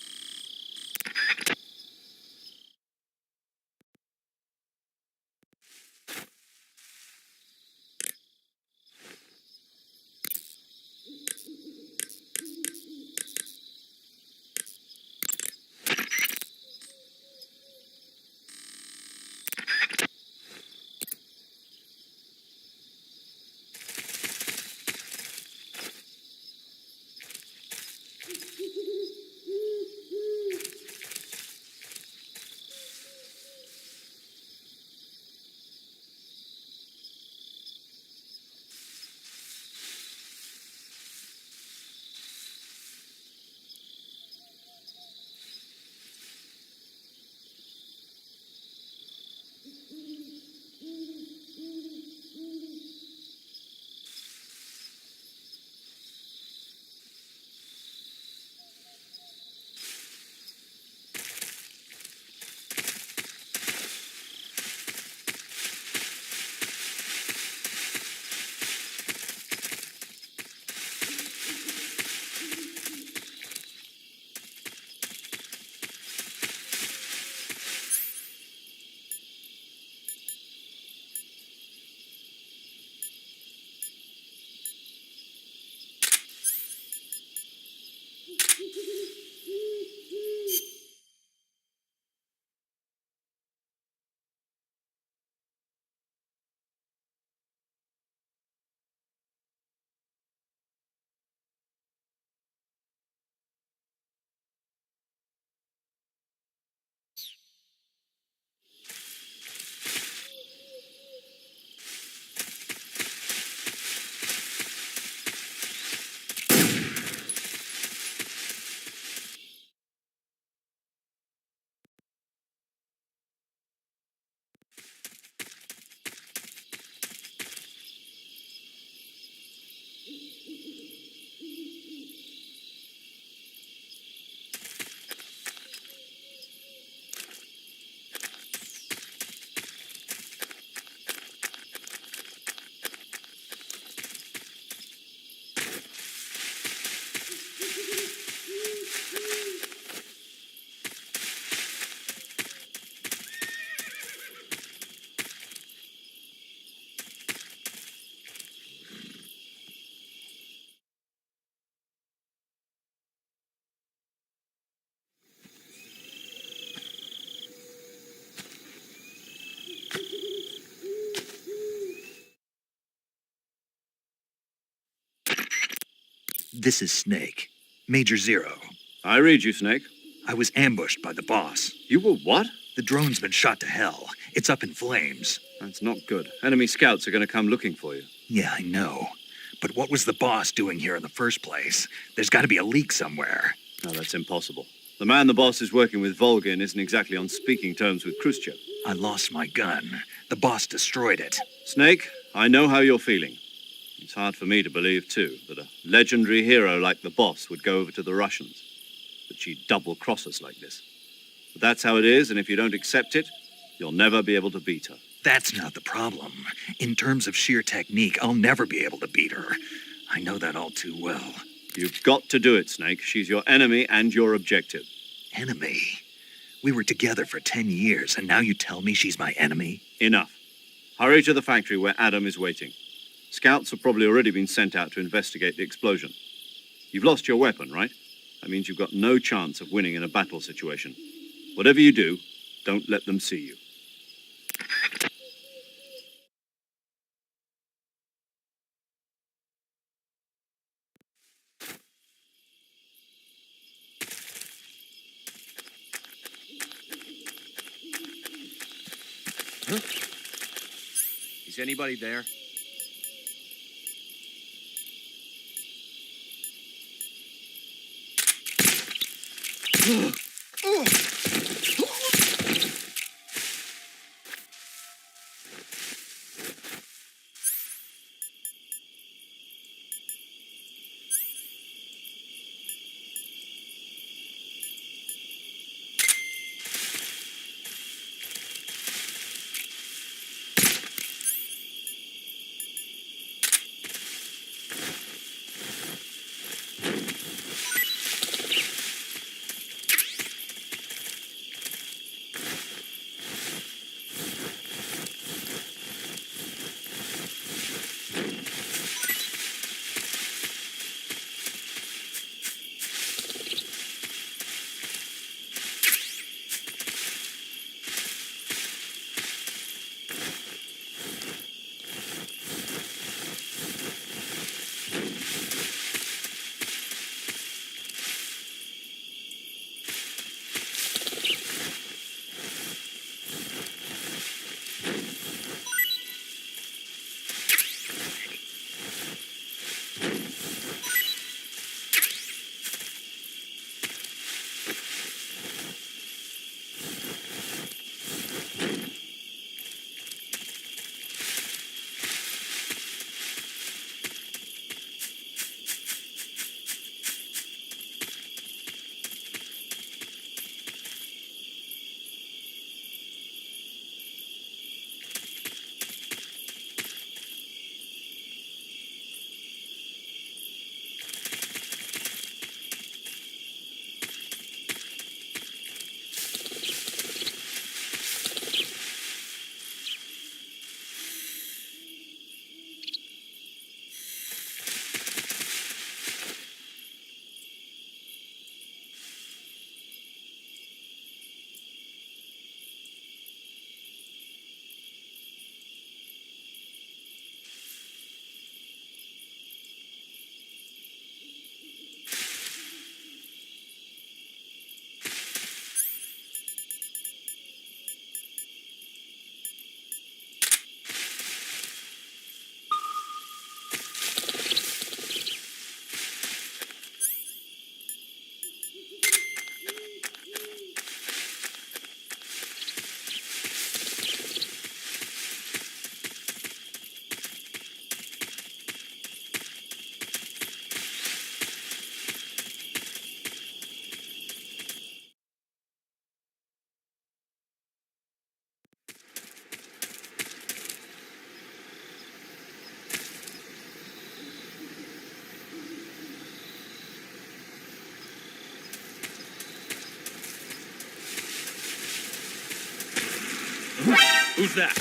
This is Snake. Major Zero. I read you, Snake. I was ambushed by the boss. You were what? The drone's been shot to hell. It's up in flames. That's not good. Enemy scouts are going to come looking for you. Yeah, I know. But what was the boss doing here in the first place? There's got to be a leak somewhere. No, that's impossible. The man the boss is working with, Volgin, isn't exactly on speaking terms with Khrushchev. I lost my gun. The boss destroyed it. Snake, I know how you're feeling. It's hard for me to believe, too, that a legendary hero like the boss would go over to the Russians. That she'd double-cross us like this. But that's how it is, and if you don't accept it, you'll never be able to beat her. That's not the problem. In terms of sheer technique, I'll never be able to beat her. I know that all too well. You've got to do it, Snake. She's your enemy and your objective. Enemy? We were together for 10 years, and now you tell me she's my enemy? Enough. Hurry to the factory where Adam is waiting. Scouts have probably already been sent out to investigate the explosion. You've lost your weapon, right? That means you've got no chance of winning in a battle situation. Whatever you do, don't let them see you. Huh? Is anybody there? Who's that?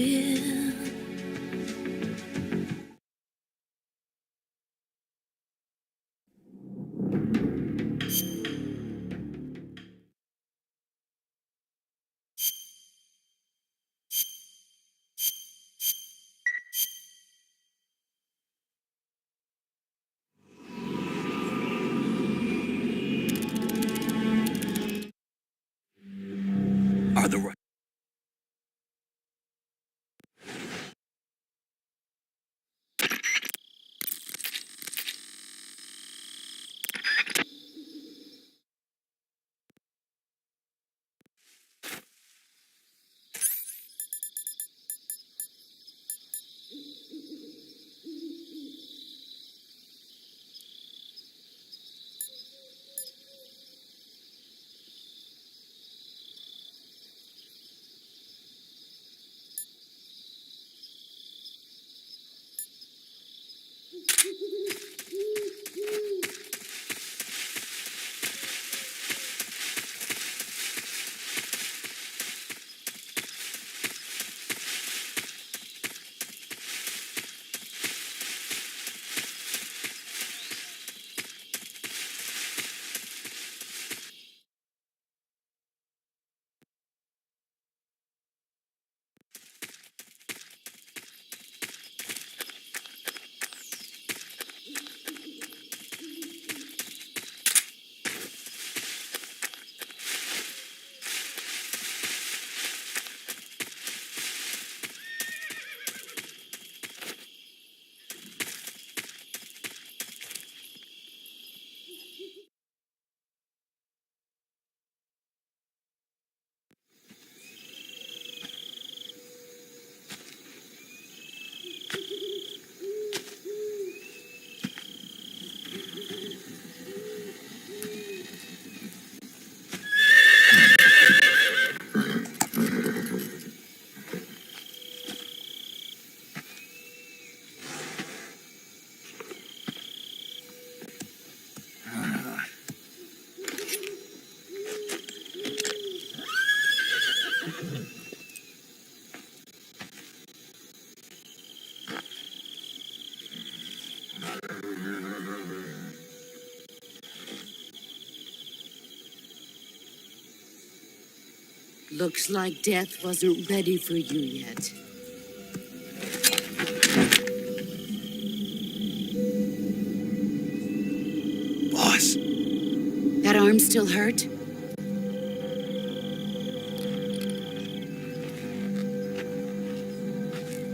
will. Are the right. Looks like death wasn't ready for you yet. Boss. That arm still hurt?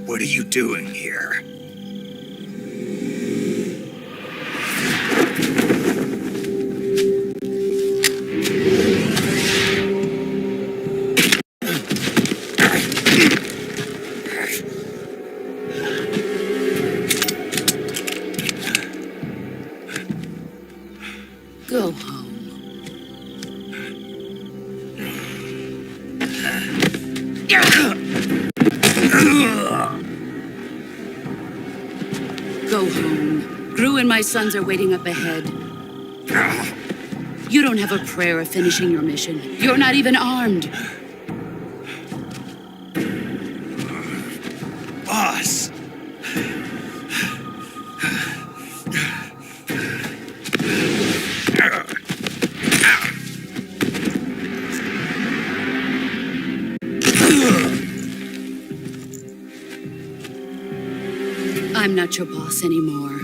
What are you doing here? Go home. Go home. Gru and my sons are waiting up ahead. You don't have a prayer of finishing your mission. You're not even armed. Boss. I'm not your boss anymore.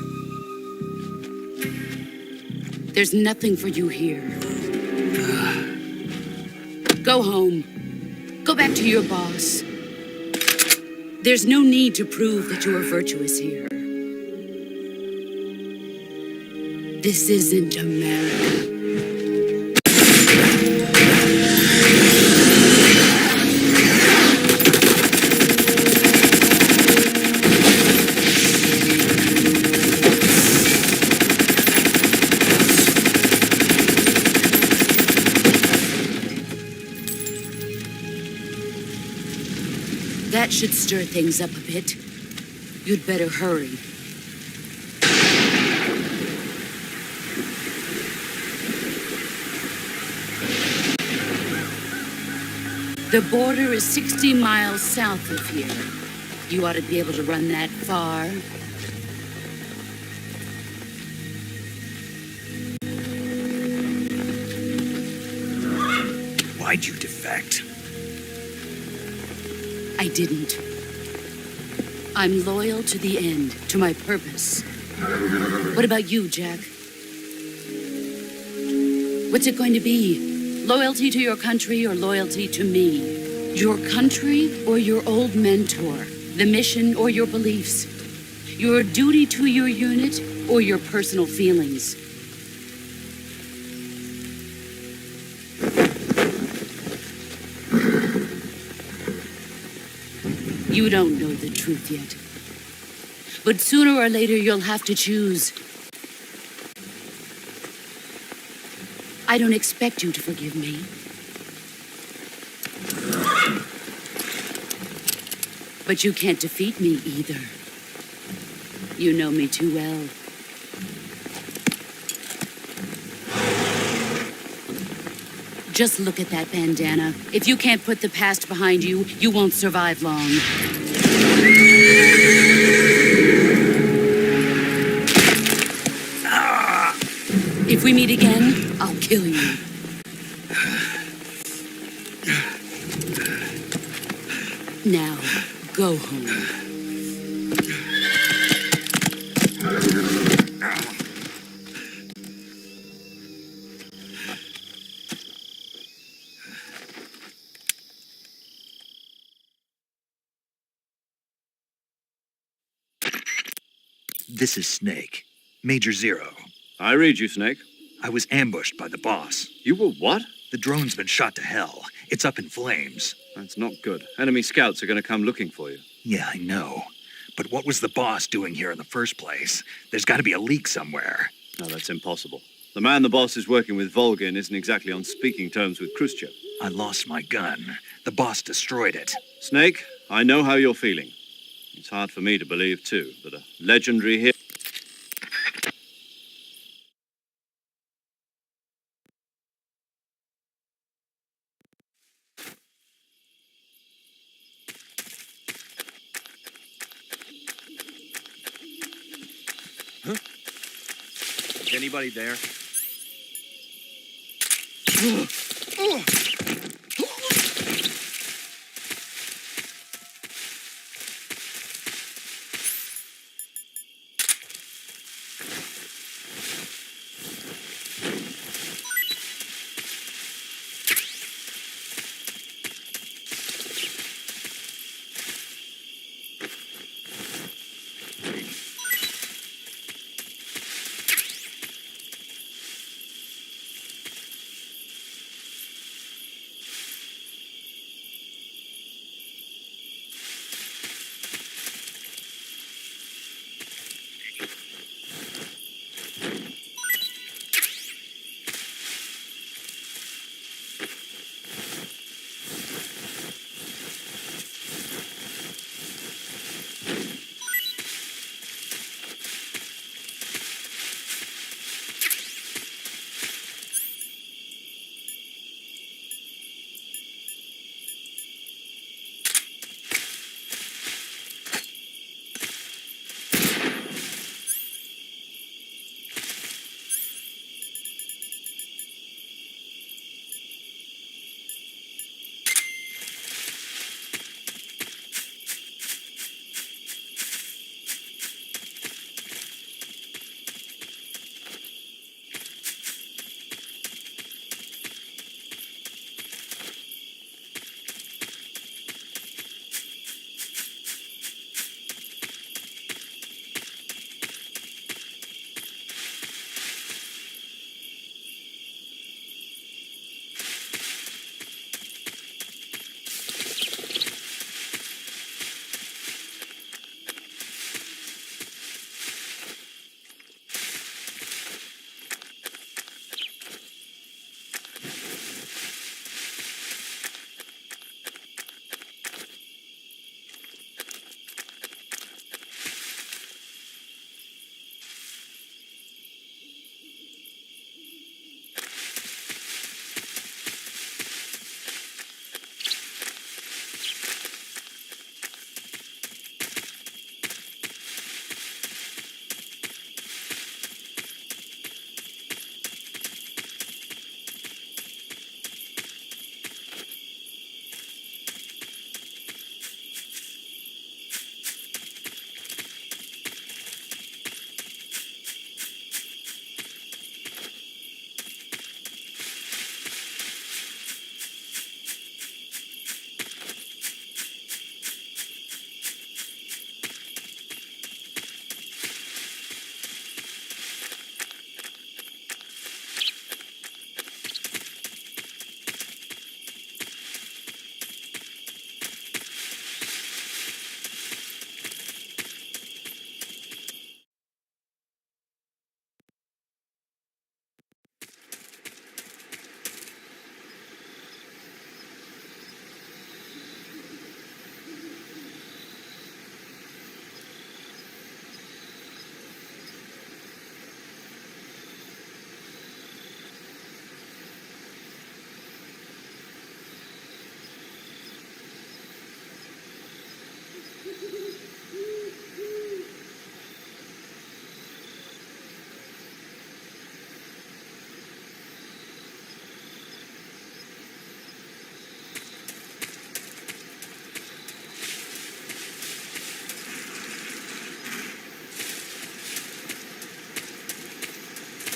There's nothing for you here. Go home. Go back to your boss. There's no need to prove that you are virtuous here. This isn't America. That should stir things up a bit. You'd better hurry. The border is 60 miles south of here. You ought to be able to run that far. Why'd you defect? I didn't. I'm loyal to the end, to my purpose. What about you, Jack? What's it going to be? Loyalty to your country or loyalty to me? Your country or your old mentor? The mission or your beliefs? Your duty to your unit or your personal feelings? You don't know the truth yet. But sooner or later, you'll have to choose. I don't expect you to forgive me. But you can't defeat me either. You know me too well. Just look at that bandana. If you can't put the past behind you, you won't survive long. If we meet again, I'll kill you. Now, go home. This is Snake. Major Zero. I read you, Snake. I was ambushed by the boss. You were what? The drone's been shot to hell. It's up in flames. That's not good. Enemy scouts are going to come looking for you. Yeah, I know. But what was the boss doing here in the first place? There's got to be a leak somewhere. No, that's impossible. The man the boss is working with, Volgin, isn't exactly on speaking terms with Khrushchev. I lost my gun. The boss destroyed it. Snake, I know how you're feeling. It's hard for me to believe, too, that a legendary hero... Is anybody there?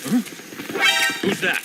Who's that?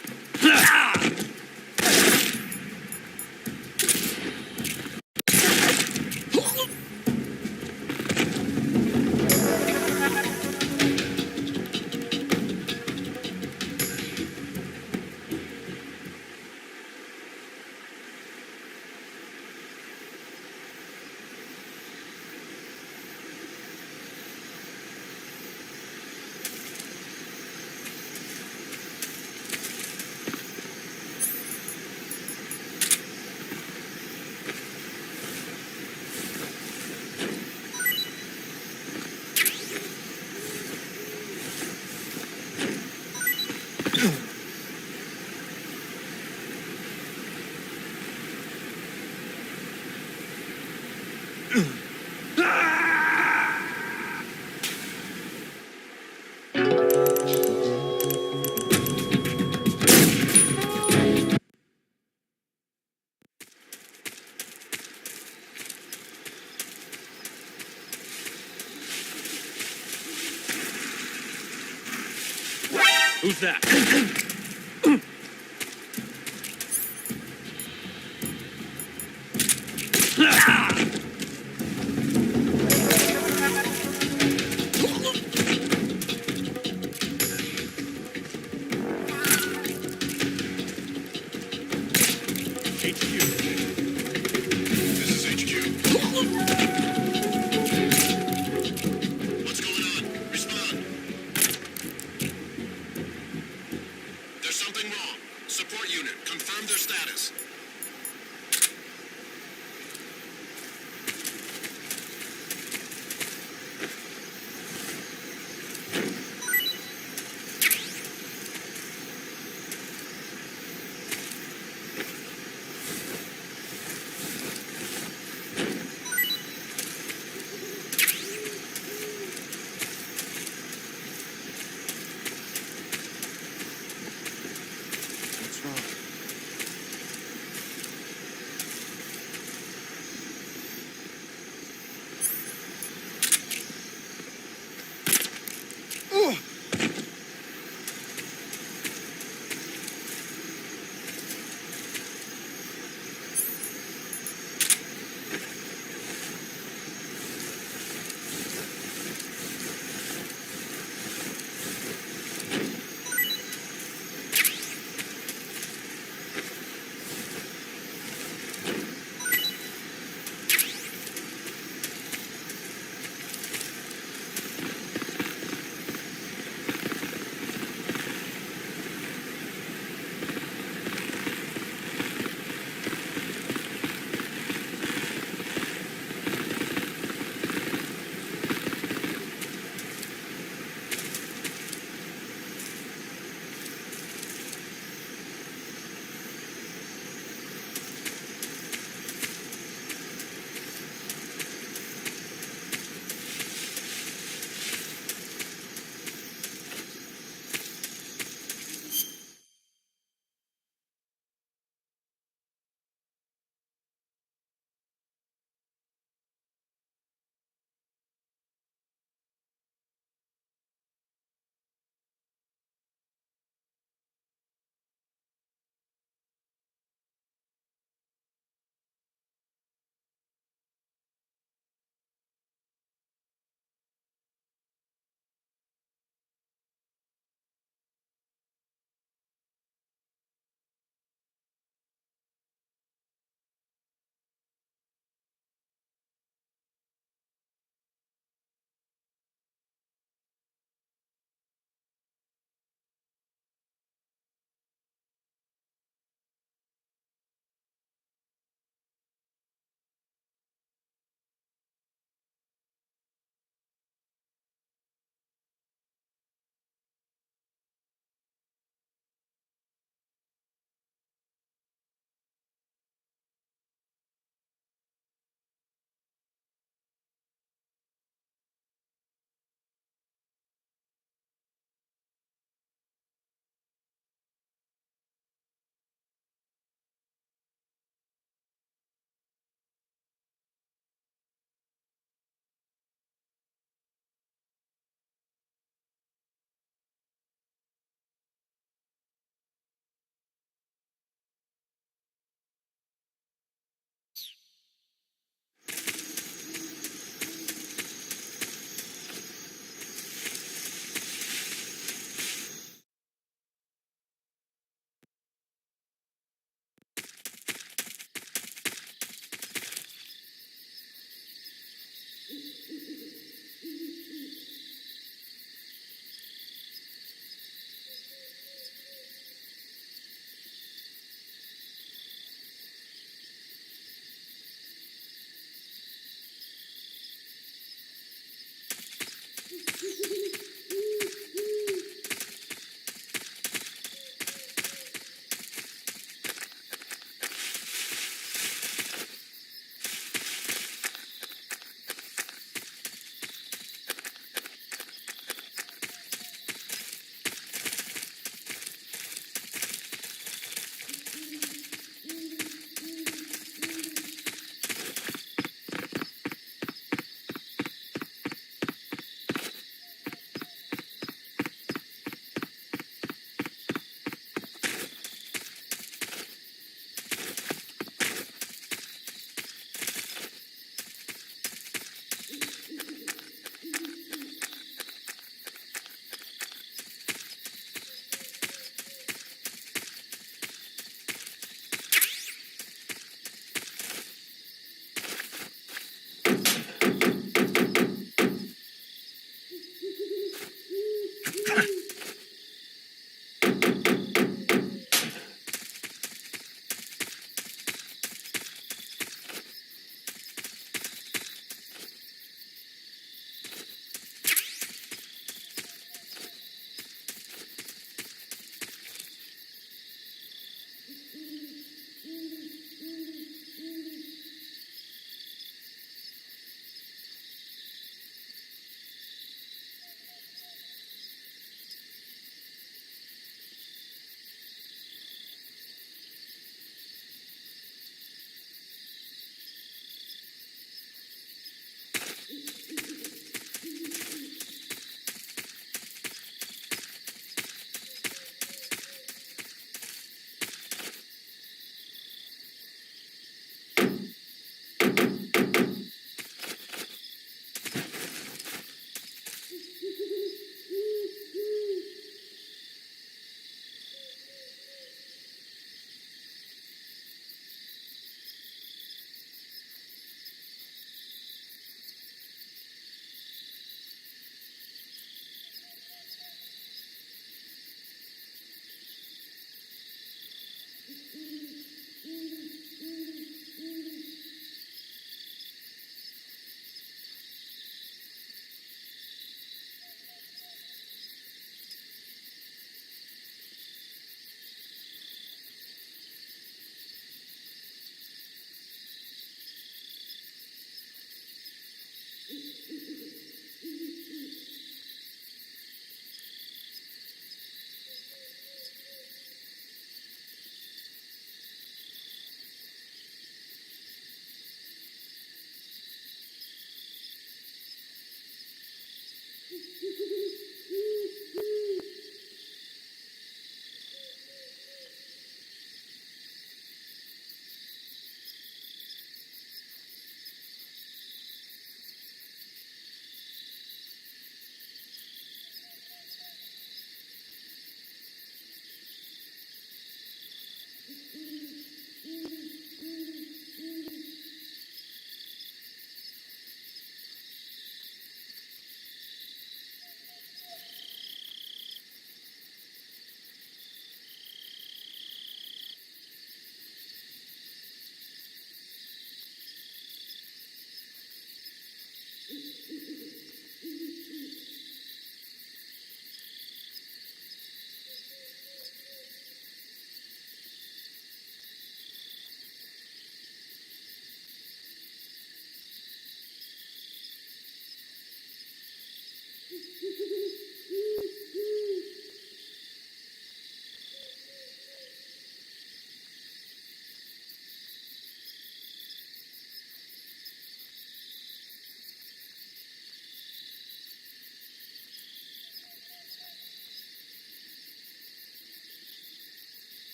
Who's that?